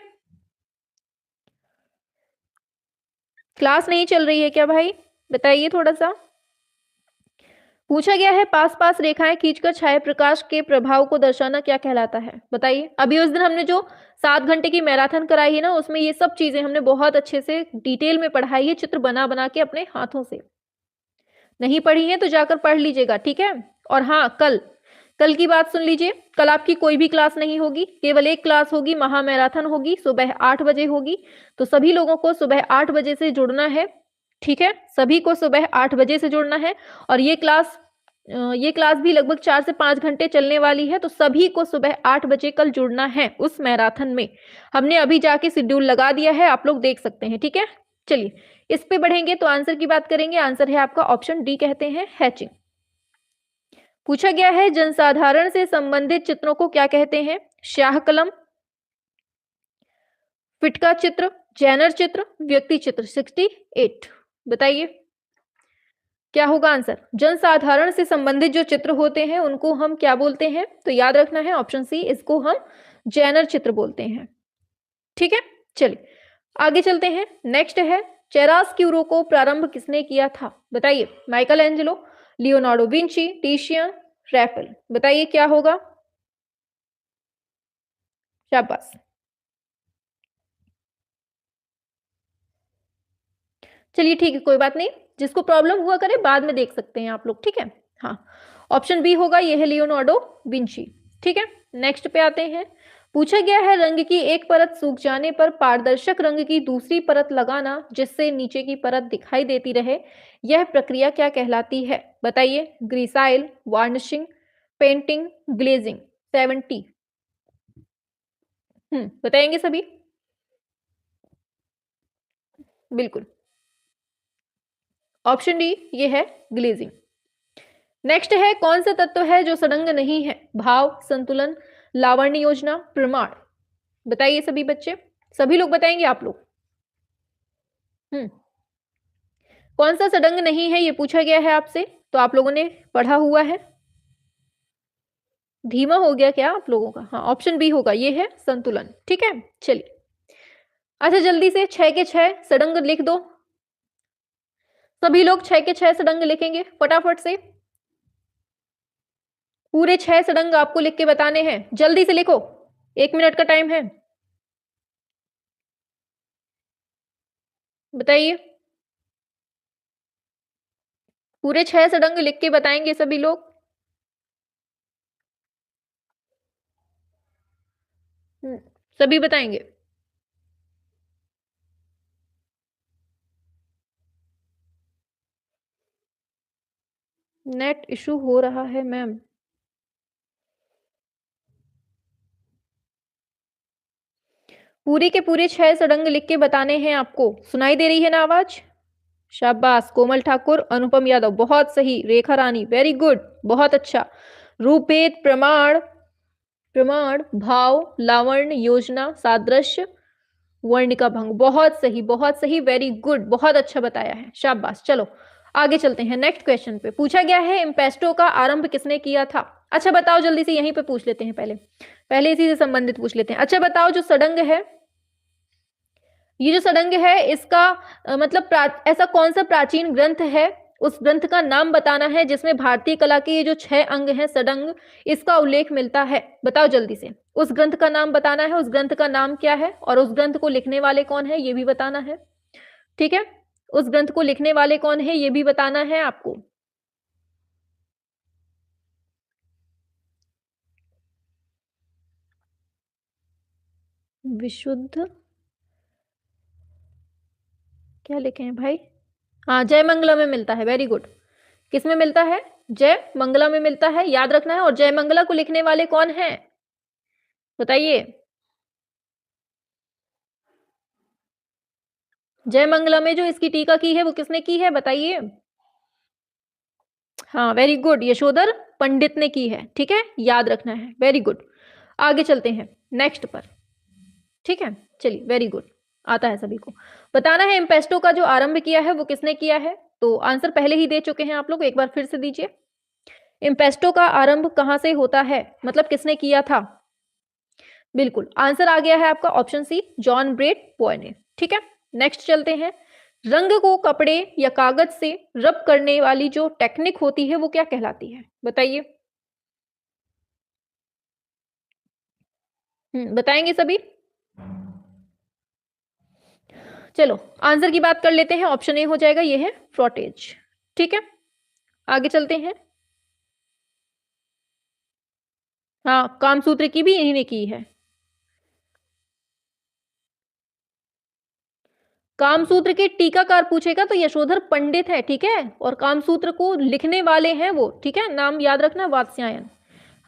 क्लास नहीं चल रही है क्या भाई? बताइए थोड़ा सा। पूछा गया है, पास पास रेखाएं खींचकर छाया प्रकाश के प्रभाव को दर्शाना क्या कहलाता है? बताइए। अभी उस दिन हमने जो 7 घंटे की मैराथन कराई है ना, उसमें ये सब चीजें हमने बहुत अच्छे से डिटेल में पढ़ाई है, चित्र बना बना के अपने हाथों से। नहीं पढ़ी है तो जाकर पढ़ लीजिएगा, ठीक है। और हाँ, कल की बात सुन लीजिए, कल आपकी कोई भी क्लास नहीं होगी, केवल एक क्लास होगी, महा मैराथन होगी, सुबह 8 बजे होगी। तो सभी लोगों को सुबह 8 बजे से जुड़ना है, ठीक है, सभी को सुबह 8 बजे से जुड़ना है। और ये क्लास ये क्लास भी लगभग 4 से 5 घंटे चलने वाली है, तो सभी को सुबह 8 बजे कल जुड़ना है उस मैराथन में। हमने अभी जाके शेड्यूल लगा दिया है, आप लोग देख सकते हैं, ठीक है? चलिए, इस पे बढ़ेंगे तो आंसर की बात करेंगे। आंसर है आपका ऑप्शन डी, कहते हैं हैचिंग। पूछा गया है जनसाधारण से संबंधित चित्रों को क्या कहते हैं? स्याह कलम, फिटका चित्र, जैनर चित्र, व्यक्ति चित्र। 68, बताइए क्या होगा आंसर? जनसाधारण से संबंधित जो चित्र होते हैं उनको हम क्या बोलते हैं? तो याद रखना है ऑप्शन सी, इसको हम जैनर चित्र बोलते हैं, ठीक है? चलिए आगे चलते हैं। नेक्स्ट है, चेरास्क्यूरो को प्रारंभ किसने किया था? बताइए, Michelangelo, Leonardo Vinci, Titian, Raphael. बताइए क्या होगा? शाबाश। चलिए ठीक है, कोई बात नहीं, जिसको प्रॉब्लम हुआ करे बाद में देख सकते हैं आप लोग, ठीक है? हाँ, ऑप्शन बी होगा, ये है लियोनार्डो विंची, ठीक है? नेक्स्ट पे आते हैं। पूछा गया है रंग की एक परत सूख जाने पर पारदर्शक रंग की दूसरी परत लगाना जिससे नीचे की परत दिखाई देती रहे, यह प्रक्रिया क्या कहलाती है? बताइए, ग्रीसाइल, वार्निशिंग, पेंटिंग, ग्लेजिंग। 70, बताएंगे सभी? बिल्कुल, ऑप्शन डी ये है ग्लेजिंग। नेक्स्ट है, कौन सा तत्व है जो सडंग नहीं है? भाव, संतुलन, लावण्य योजना, प्रमाण। बताइए सभी बच्चे, सभी लोग बताएंगे आप लोग। हम्म कौन सा सडंग नहीं है, ये पूछा गया है आपसे, तो आप लोगों ने पढ़ा हुआ है। धीमा हो गया क्या आप लोगों का? हाँ, ऑप्शन बी होगा, ये है संतुलन, ठीक है? चलिए, अच्छा जल्दी से 6 के 6 सडंग लिख दो। सभी लोग 6 के 6 सडंग लिखेंगे फटाफट से। पूरे 6 सडंग आपको लिख के बताने हैं, जल्दी से लिखो, 1 मिनट का टाइम है। बताइए, पूरे 6 सडंग लिख के बताएंगे सभी लोग। सभी बताएंगे। नेट इशू हो रहा है मैम। पूरे के पूरे 6 सडंग लिख के बताने हैं आपको। सुनाई दे रही है ना आवाज? शाबाश, कोमल ठाकुर, अनुपम यादव, बहुत सही। रेखा रानी, वेरी गुड, बहुत अच्छा। रूपभेद, प्रमाण, प्रमाण, भाव, लावण्य, योजना, सादृश्य, वर्णिका भंग। बहुत सही, वेरी गुड, बहुत अच्छा बताया है, शाबाश। चलो आगे चलते हैं। नेक्स्ट क्वेश्चन पे पूछा गया है इम्पेस्टो का आरंभ किसने किया था? अच्छा बताओ जल्दी से, यहीं पे पूछ लेते हैं, पहले पहले इसी से संबंधित पूछ लेते हैं। अच्छा बताओ, जो सडंग है, ये जो सडंग है इसका मतलब ऐसा कौन सा प्राचीन ग्रंथ है, उस ग्रंथ का नाम बताना है जिसमें भारतीय कला के ये जो 6 अंग हैं सडंग, इसका उल्लेख मिलता है। बताओ जल्दी से, उस ग्रंथ का नाम बताना है, उस ग्रंथ का नाम क्या है और उस ग्रंथ को लिखने वाले कौन है ये भी बताना है, ठीक है? उस ग्रंथ को लिखने वाले कौन है ये भी बताना है आपको। विशुद्ध, क्या लिखे हैं भाई? हाँ, जय मंगला में मिलता है, वेरी गुड। किस में मिलता है? जय मंगला में मिलता है, याद रखना है। और जय मंगला को लिखने वाले कौन हैं, बताइए? जय मंगला में जो इसकी टीका की है वो किसने की है, बताइए? हाँ, वेरी गुड, यशोधर पंडित ने की है, ठीक है? याद रखना है, वेरी गुड। आगे चलते हैं नेक्स्ट पर, ठीक है? चलिए, वेरी गुड, आता है सभी को। बताना है इम्पेस्टो का जो आरंभ किया है वो किसने किया है? तो आंसर पहले ही दे चुके हैं आप लोग, एक बार फिर से दीजिए। इम्पेस्टो का आरंभ कहां से होता है, मतलब किसने किया था? बिल्कुल, आंसर आ गया है आपका ऑप्शन सी, जॉन ब्रेट बॉय ने, ठीक है? नेक्स्ट चलते हैं। रंग को कपड़े या कागज से रब करने वाली जो टेक्निक होती है वो क्या कहलाती है, बताइए? बताएंगे सभी? चलो आंसर की बात कर लेते हैं, ऑप्शन ए हो जाएगा, ये है फ्रॉटेज, ठीक है? आगे चलते हैं। हाँ, कामसूत्र की भी इन्हीं ने की है। कामसूत्र के टीकाकार पूछेगा तो यशोधर पंडित है, ठीक है, और कामसूत्र को लिखने वाले हैं वो, ठीक है, नाम याद रखना, वात्स्यायन।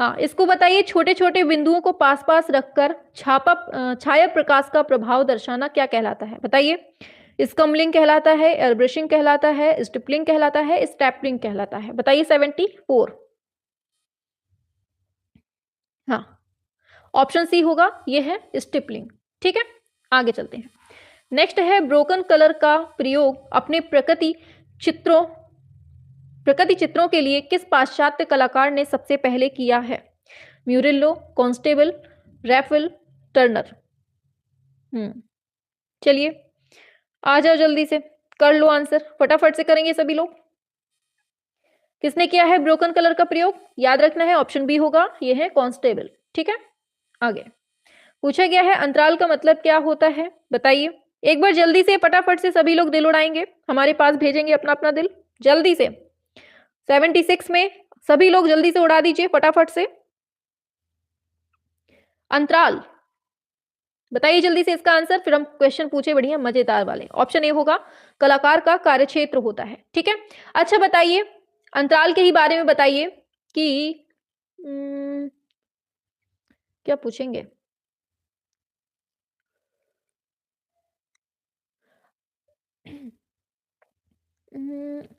हाँ, इसको बताइए, छोटे छोटे बिंदुओं को पास पास रखकर छाया प्रकाश का प्रभाव दर्शाना क्या कहलाता है, बताइए। स्कम्बलिंग कहलाता है, एयरब्रशिंग कहलाता है, स्टिपलिंग कहलाता है, स्टैपलिंग कहलाता है, बताइए। 74। हाँ, ऑप्शन सी होगा, ये है स्टिपलिंग, ठीक है। आगे चलते हैं। नेक्स्ट है, ब्रोकन कलर का प्रयोग अपने प्रकृति चित्रों के लिए किस पाश्चात्य कलाकार ने सबसे पहले किया है? म्यूरिल्लो, कॉन्स्टेबल, रैफल, टर्नर। चलिए, आ जाओ जल्दी से, कर लो आंसर, फटाफट से करेंगे सभी लोग। किसने किया है ब्रोकन कलर का प्रयोग? याद रखना है, ऑप्शन बी होगा, ये है कॉन्स्टेबल, ठीक है। आगे पूछा गया है, अंतराल का मतलब क्या होता है, बताइए। एक बार जल्दी से फटाफट से सभी लोग दिल उड़ाएंगे, हमारे पास भेजेंगे अपना अपना दिल, जल्दी से। 76 में सभी लोग जल्दी से उड़ा दीजिए फटाफट से। अंतराल, बताइए जल्दी से इसका आंसर, फिर हम क्वेश्चन पूछे बढ़िया मजेदार वाले। ऑप्शन ए होगा, कलाकार का कार्यक्षेत्र होता है, ठीक है। अच्छा बताइए, अंतराल के ही बारे में बताइए कि क्या पूछेंगे?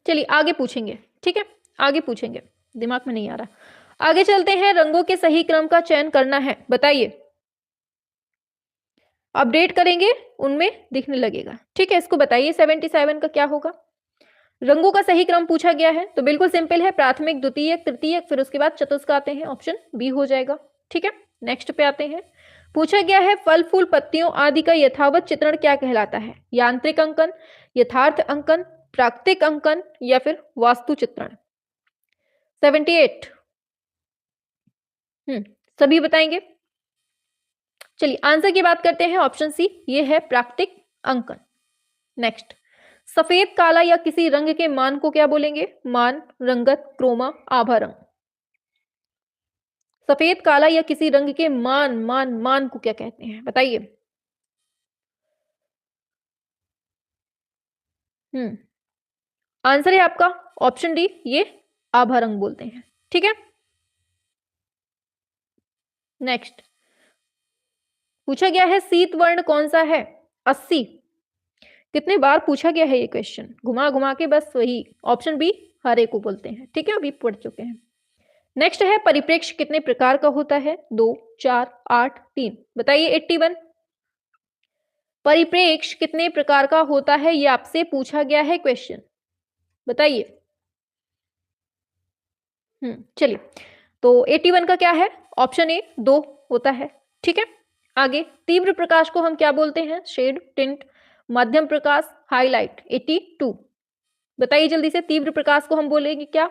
चलिए आगे पूछेंगे, ठीक है, आगे पूछेंगे, दिमाग में नहीं आ रहा। आगे चलते हैं, रंगों के सही क्रम का चयन करना है, बताइए। अपडेट करेंगे, उनमें दिखने लगेगा, ठीक है। इसको बताइए, 77 का क्या होगा? रंगों का सही क्रम पूछा गया है तो बिल्कुल सिंपल है, प्राथमिक, द्वितीयक, तृतीयक, फिर उसके बाद चतुस्क आते हैं, ऑप्शन बी हो जाएगा, ठीक है। नेक्स्ट पे आते हैं। पूछा गया है, फल फूल पत्तियों आदि का यथावत चित्रण क्या कहलाता है? यांत्रिक अंकन, यथार्थ अंकन, प्राकृतिक अंकन, या फिर वास्तु चित्रण। 78। सभी बताएंगे। चलिए आंसर की बात करते हैं, ऑप्शन सी, ये है प्राकृतिक अंकन। नेक्स्ट, सफेद, काला या किसी रंग के मान को क्या बोलेंगे? मान, रंगत, क्रोमा, आभा रंग। सफेद, काला या किसी रंग के मान को क्या कहते हैं, बताइए। आंसर है आपका ऑप्शन डी, ये आभा रंग बोलते हैं, ठीक है। नेक्स्ट पूछा गया है, शीत वर्ण कौन सा है? 80। कितने बार पूछा गया है ये क्वेश्चन, घुमा घुमा के, बस वही, ऑप्शन बी, हरे को बोलते हैं, ठीक है, अभी पढ़ चुके हैं। नेक्स्ट है, परिप्रेक्ष्य कितने प्रकार का होता है? 2, 4, 8, 3, बताइए। 81। परिप्रेक्ष्य कितने प्रकार का होता है, ये आपसे पूछा गया है क्वेश्चन, बताइए। चलिए, तो 81 का क्या है? ऑप्शन ए, 2 होता है, ठीक है। आगे, तीव्र प्रकाश को हम क्या बोलते हैं? शेड, टिंट, मध्यम प्रकाश, हाईलाइट। 82, बताइए जल्दी से, तीव्र प्रकाश को हम बोलेंगे क्या?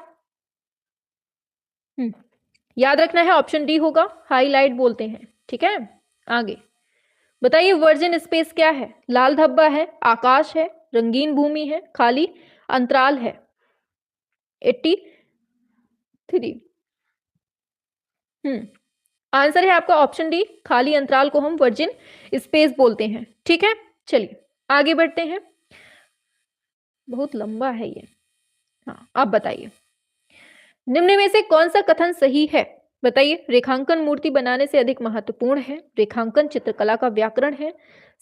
याद रखना है, ऑप्शन डी होगा, हाईलाइट बोलते हैं, ठीक है। आगे बताइए, वर्जिन स्पेस क्या है? लाल धब्बा है, आकाश है, रंगीन भूमि है, खाली अंतराल है। 83। आंसर है आपका ऑप्शन डी, खाली अंतराल को हम वर्जिन स्पेस बोलते हैं, ठीक है। चलिए आगे बढ़ते हैं, बहुत लंबा है ये। हाँ, आप बताइए, निम्न में से कौन सा कथन सही है, बताइए। रेखांकन मूर्ति बनाने से अधिक महत्वपूर्ण है, रेखांकन चित्रकला का व्याकरण है,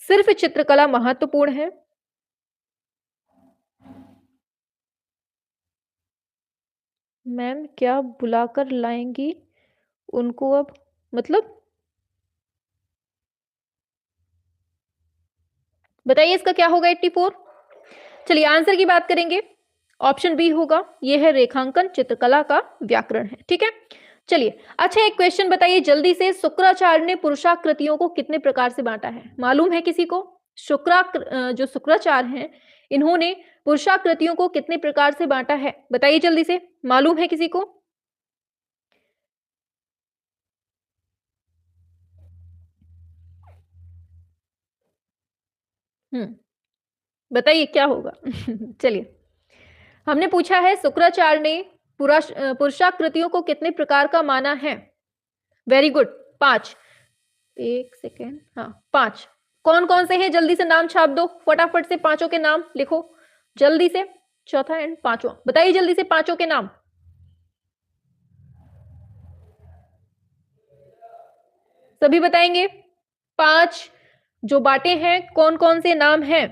सिर्फ चित्रकला महत्वपूर्ण है। मैम क्या बुलाकर लाएंगी उनको अब, मतलब बताइए इसका क्या होगा? 84। चलिए आंसर की बात करेंगे, ऑप्शन बी होगा, यह है रेखांकन चित्रकला का व्याकरण है, ठीक है। चलिए, अच्छा एक क्वेश्चन बताइए जल्दी से, शुक्राचार्य ने पुरुषाकृतियों को कितने प्रकार से बांटा है? मालूम है किसी को? जो शुक्राचार्य हैं, इन्होंने पुरुषाकृतियों को कितने प्रकार से बांटा है, बताइए जल्दी से, मालूम है किसी को? बताइए क्या होगा? चलिए, हमने पूछा है, शुक्राचार्य ने पुरुषाकृतियों को कितने प्रकार का माना है? Very good, 5। एक सेकेंड, हाँ 5। कौन कौन से हैं, जल्दी से नाम छाप दो, फटाफट से पांचों के नाम लिखो जल्दी से, चौथा एंड पांचवा, बताइए जल्दी से पांचों के नाम। सभी बताएंगे? पांच जो बाटे हैं कौन कौन से नाम हैं?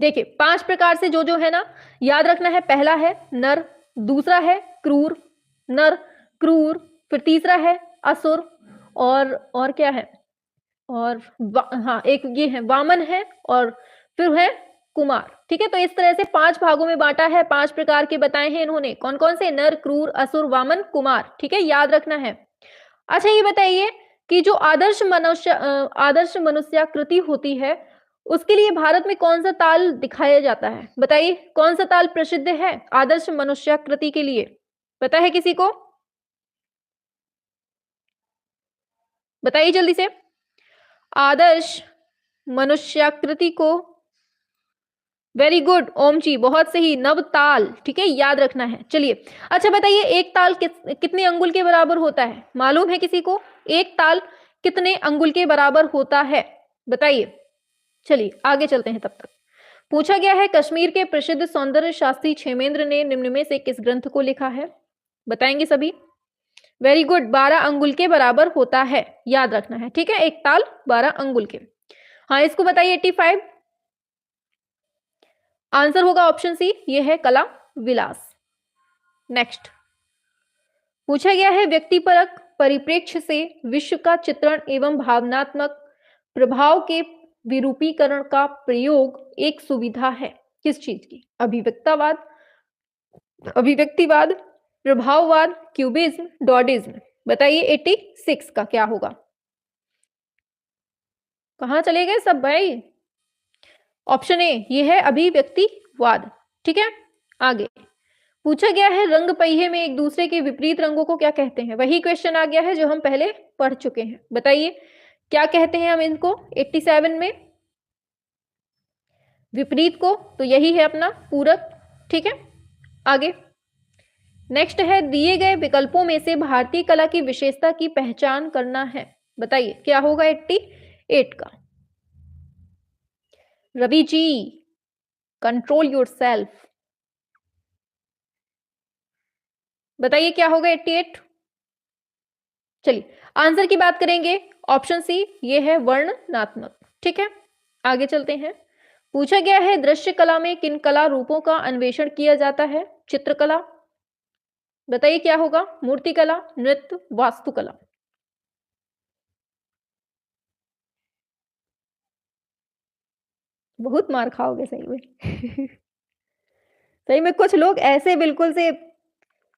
देखिए 5 प्रकार से जो है ना, याद रखना है। पहला है नर, दूसरा है क्रूर, नर क्रूर, फिर तीसरा है असुर, और क्या है, और हाँ एक ये है वामन है, और फिर है कुमार। ठीक है, तो इस तरह से 5 भागों में बांटा है, 5 प्रकार के बताए हैं इन्होंने, कौन कौन से, नर क्रूर असुर वामन कुमार। ठीक है, याद रखना है। अच्छा ये बताइए कि जो आदर्श मनुष्याकृति होती है, उसके लिए भारत में कौन सा ताल दिखाया जाता है? बताइए कौन सा ताल प्रसिद्ध है आदर्श मनुष्याकृति के लिए? पता है किसी को? बताइए जल्दी से। आदर्श मनुष्याकृति को, वेरी गुड ओम जी, बहुत सही, नव ताल। ठीक है, याद रखना है। चलिए अच्छा बताइए, एक ताल कितने अंगुल के बराबर होता है? मालूम है किसी को एक ताल कितने अंगुल के बराबर होता है? बताइए। चलिए आगे चलते हैं। तब तक पूछा गया है, कश्मीर के प्रसिद्ध सौंदर्य शास्त्री क्षेमेंद्र ने निम्न में से किस ग्रंथ को लिखा है? बताएंगे सभी? वेरी गुड, 12 अंगुल के बराबर होता है, याद रखना है। ठीक है, एक ताल 12 अंगुल के। हाँ इसको बताइए। 85 आंसर होगा ऑप्शन सी, ये है कला विलास। नेक्स्ट पूछा गया है, व्यक्तिपरक परिप्रेक्ष्य से विश्व का चित्रण एवं भावनात्मक प्रभाव के विरूपीकरण का प्रयोग एक सुविधा है किस चीज की? अभिव्यक्तिवाद, प्रभाववाद, क्यूबिज्म, डॉडिज्म। बताइए 86 का क्या होगा? कहां चले गए सब भाई? ऑप्शन ए ये है अभिव्यक्तिवाद। ठीक है, आगे पूछा गया है, रंग पहिए में एक दूसरे के विपरीत रंगों को क्या कहते हैं? वही क्वेश्चन आ गया है जो हम पहले पढ़ चुके हैं। बताइए क्या कहते हैं हम इनको? 87 में विपरीत को, तो यही है अपना पूरक। ठीक है, आगे नेक्स्ट है, दिए गए विकल्पों में से भारतीय कला की विशेषता की पहचान करना है। बताइए क्या होगा 88 का? रवि जी कंट्रोल योरसेल्फ, बताइए क्या होगा 88? चलिए आंसर की बात करेंगे, ऑप्शन सी ये है वर्णनात्मक। ठीक है, आगे चलते हैं। पूछा गया है, दृश्य कला में किन कला रूपों का अन्वेषण किया जाता है? चित्रकला, बताइए क्या होगा? मूर्तिकला, नृत्य, वास्तुकला। बहुत मार खाओगे सही में। सही में कुछ लोग ऐसे बिल्कुल से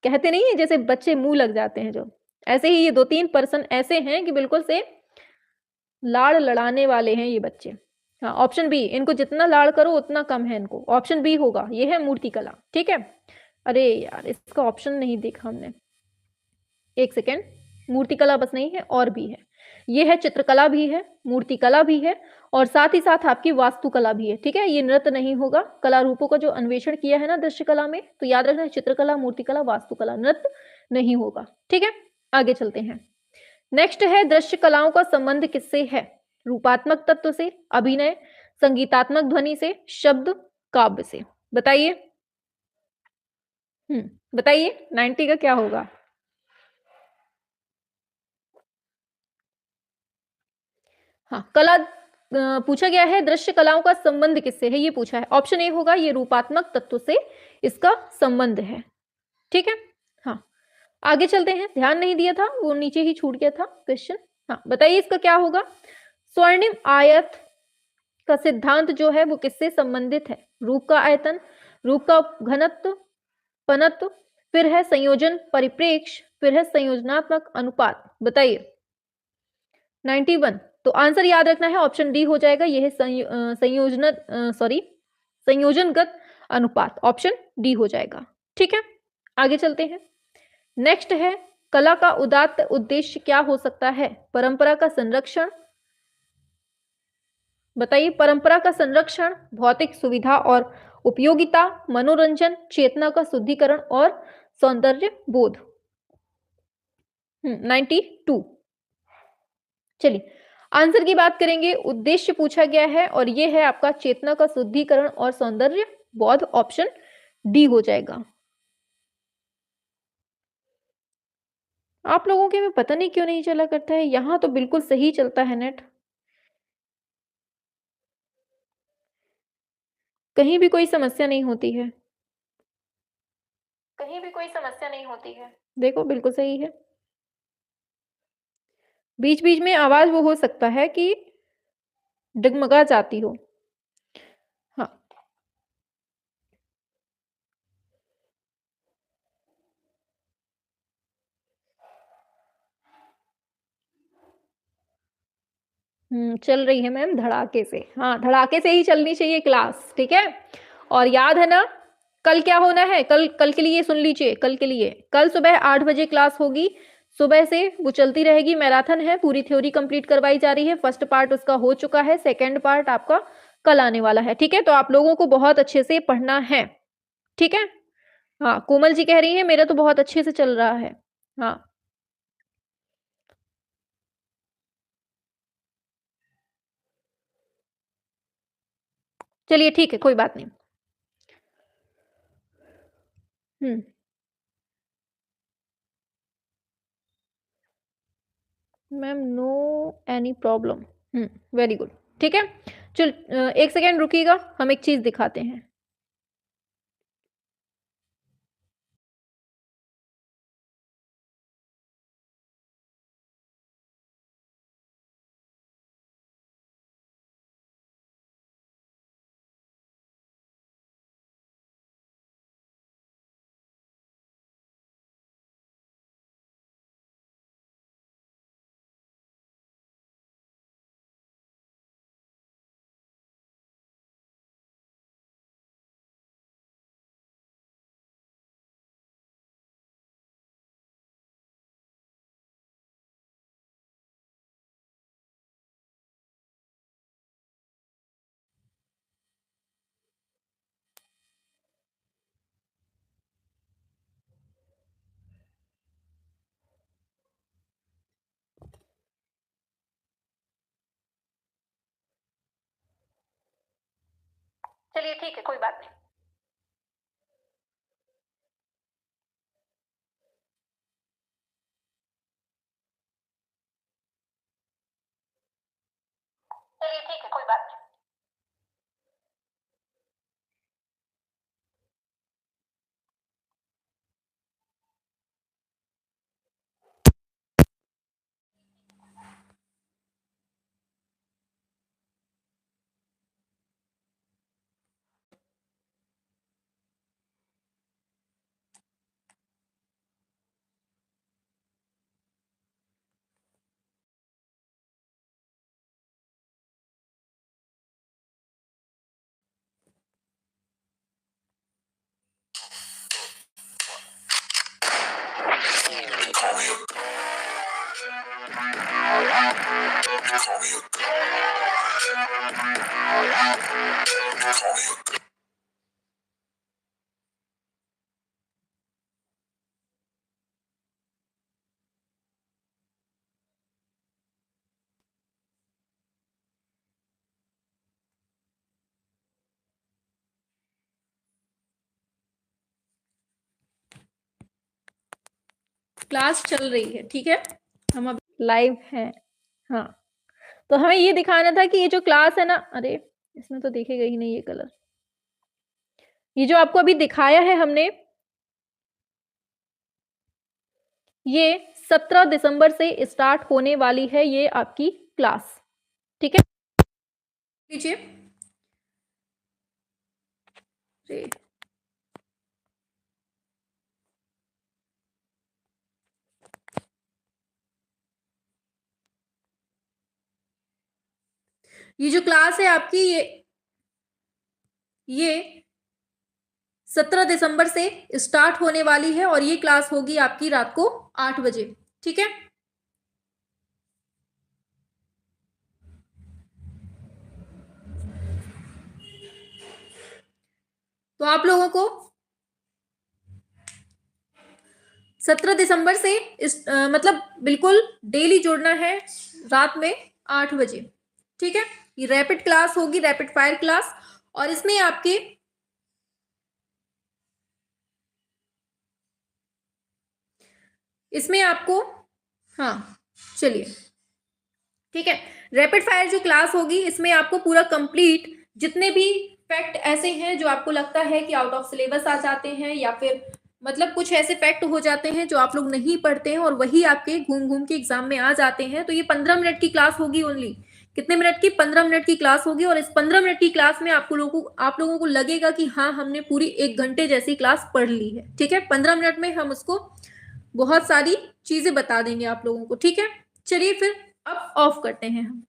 कहते नहीं है, जैसे बच्चे मुंह लग जाते हैं, जो ऐसे ही ये 2-3 पर्सन ऐसे हैं कि बिल्कुल से लाड़ लड़ाने वाले हैं ये बच्चे। हाँ ऑप्शन बी, इनको जितना लाड़ करो उतना कम है इनको, ऑप्शन बी होगा, ये है मूर्तिकला। ठीक है, अरे यार इसका ऑप्शन नहीं देखा हमने, एक सेकेंड। मूर्तिकला बस नहीं है, और भी है, ये है चित्रकला भी है, मूर्तिकला भी है, और साथ ही साथ आपकी वास्तुकला भी है। ठीक है, ये नृत्य नहीं होगा। कला रूपों का जो अन्वेषण किया है ना दृश्य कला में, तो याद रखना चित्रकला, मूर्तिकला, वास्तुकला, नृत्य नहीं होगा। ठीक है, आगे चलते हैं। नेक्स्ट है, दृश्य कलाओं का संबंध किससे है? रूपात्मक तत्व से, अभिनय, संगीतात्मक ध्वनि से, शब्द, काव्य से। बताइए। बताइए 90 का क्या होगा? हाँ कला पूछा गया है, दृश्य कलाओं का संबंध किससे है, ये पूछा है। ऑप्शन ए होगा, ये रूपात्मक तत्व से इसका संबंध है। ठीक है, हाँ आगे चलते हैं। ध्यान नहीं दिया था, वो नीचे ही छूट गया था क्वेश्चन। हाँ बताइए इसका क्या होगा? स्वर्णिम आयत का सिद्धांत जो है वो किससे संबंधित है? रूप का आयतन, रूप का घनत्व, पनत्व, फिर है संयोजन परिप्रेक्ष्य, फिर है संयोजनात्मक अनुपात। बताइए 91, तो आंसर याद रखना है, ऑप्शन डी हो जाएगा, यह है संयोजनगत अनुपात, ऑप्शन डी हो जाएगा। ठीक है, आगे चलते हैं। नेक्स्ट है, कला का उदात्त उद्देश्य क्या हो सकता है? परंपरा का संरक्षण, बताइए परंपरा का संरक्षण, भौतिक सुविधा और उपयोगिता, मनोरंजन, चेतना का शुद्धिकरण और सौंदर्य बोध। 92। चलिए, आंसर की बात करेंगे, उद्देश्य पूछा गया है और ये है आपका चेतना का शुद्धिकरण और सौंदर्य बोध, ऑप्शन डी हो जाएगा। आप लोगों के में पता नहीं क्यों नहीं चला करता है, यहाँ तो बिल्कुल सही चलता है नेट। कहीं भी कोई समस्या नहीं होती है। कहीं भी कोई समस्या नहीं होती है। देखो बिल्कुल सही है। बीच-बीच में आवाज़ वो हो सकता है कि डगमगा जाती हो। हाँ। चल रही है मैम धड़ाके से। हाँ, धड़ाके से ही चलनी चाहिए क्लास, ठीक है? और याद है ना, कल क्या होना है? कल कल के लिए सुन लीजिए, कल के लिए। कल सुबह 8 बजे क्लास होगी, सुबह से वो चलती रहेगी, मैराथन है, पूरी थ्योरी कंप्लीट करवाई जा रही है। फर्स्ट पार्ट उसका हो चुका है, सेकंड पार्ट आपका कल आने वाला है, ठीक है? तो आप लोगों को बहुत अच्छे से पढ़ना है, ठीक है? हाँ, कोमल जी कह रही हैं मेरा तो बहुत अच्छे से चल रहा है। हाँ, चलिए ठीक है, कोई बात नहीं। हुँ। Ma'am no any problem. Very good. ठीक है। चल 1 सेकंड रुकिएगा, हम एक चीज़ दिखाते हैं। चलिए ठीक है, कोई बात नहीं। चलिए ठीक है, कोई बात नहीं। क्लास चल रही है, ठीक है? हम अभी लाइव हैं। हाँ, तो हमें ये दिखाना था कि ये जो क्लास है ना, अरे! इसमें तो दिखेगा ही नहीं ये कलर। ये जो आपको अभी दिखाया है हमने, ये 17 दिसंबर से स्टार्ट होने वाली है ये आपकी क्लास, ठीक है? लीजिए। जी। ये जो क्लास है आपकी, ये 17 दिसंबर से स्टार्ट होने वाली है और ये क्लास होगी आपकी रात को 8 बजे, ठीक है? तो आप लोगों को 17 दिसंबर से मतलब बिल्कुल डेली जुड़ना है रात में 8 बजे, ठीक है। ये रैपिड क्लास होगी, रैपिड फायर क्लास, और इसमें आपको हाँ, चलिए ठीक है। रैपिड फायर जो क्लास होगी इसमें आपको पूरा कंप्लीट जितने भी फैक्ट ऐसे हैं जो आपको लगता है कि आउट ऑफ सिलेबस आ जाते हैं, या फिर मतलब कुछ ऐसे फैक्ट हो जाते हैं जो आप लोग नहीं पढ़ते हैं और वही आपके घूम घूम के एग्जाम में आ जाते हैं, तो ये 15 मिनट की क्लास होगी ओनली। कितने मिनट की? 15 मिनट की क्लास होगी, और इस 15 मिनट की क्लास में आप लोगों को लगेगा कि हाँ, हमने पूरी 1 घंटे जैसी क्लास पढ़ ली है, ठीक है। 15 मिनट में हम उसको बहुत सारी चीजें बता देंगे आप लोगों को, ठीक है। चलिए फिर अब ऑफ करते हैं हम।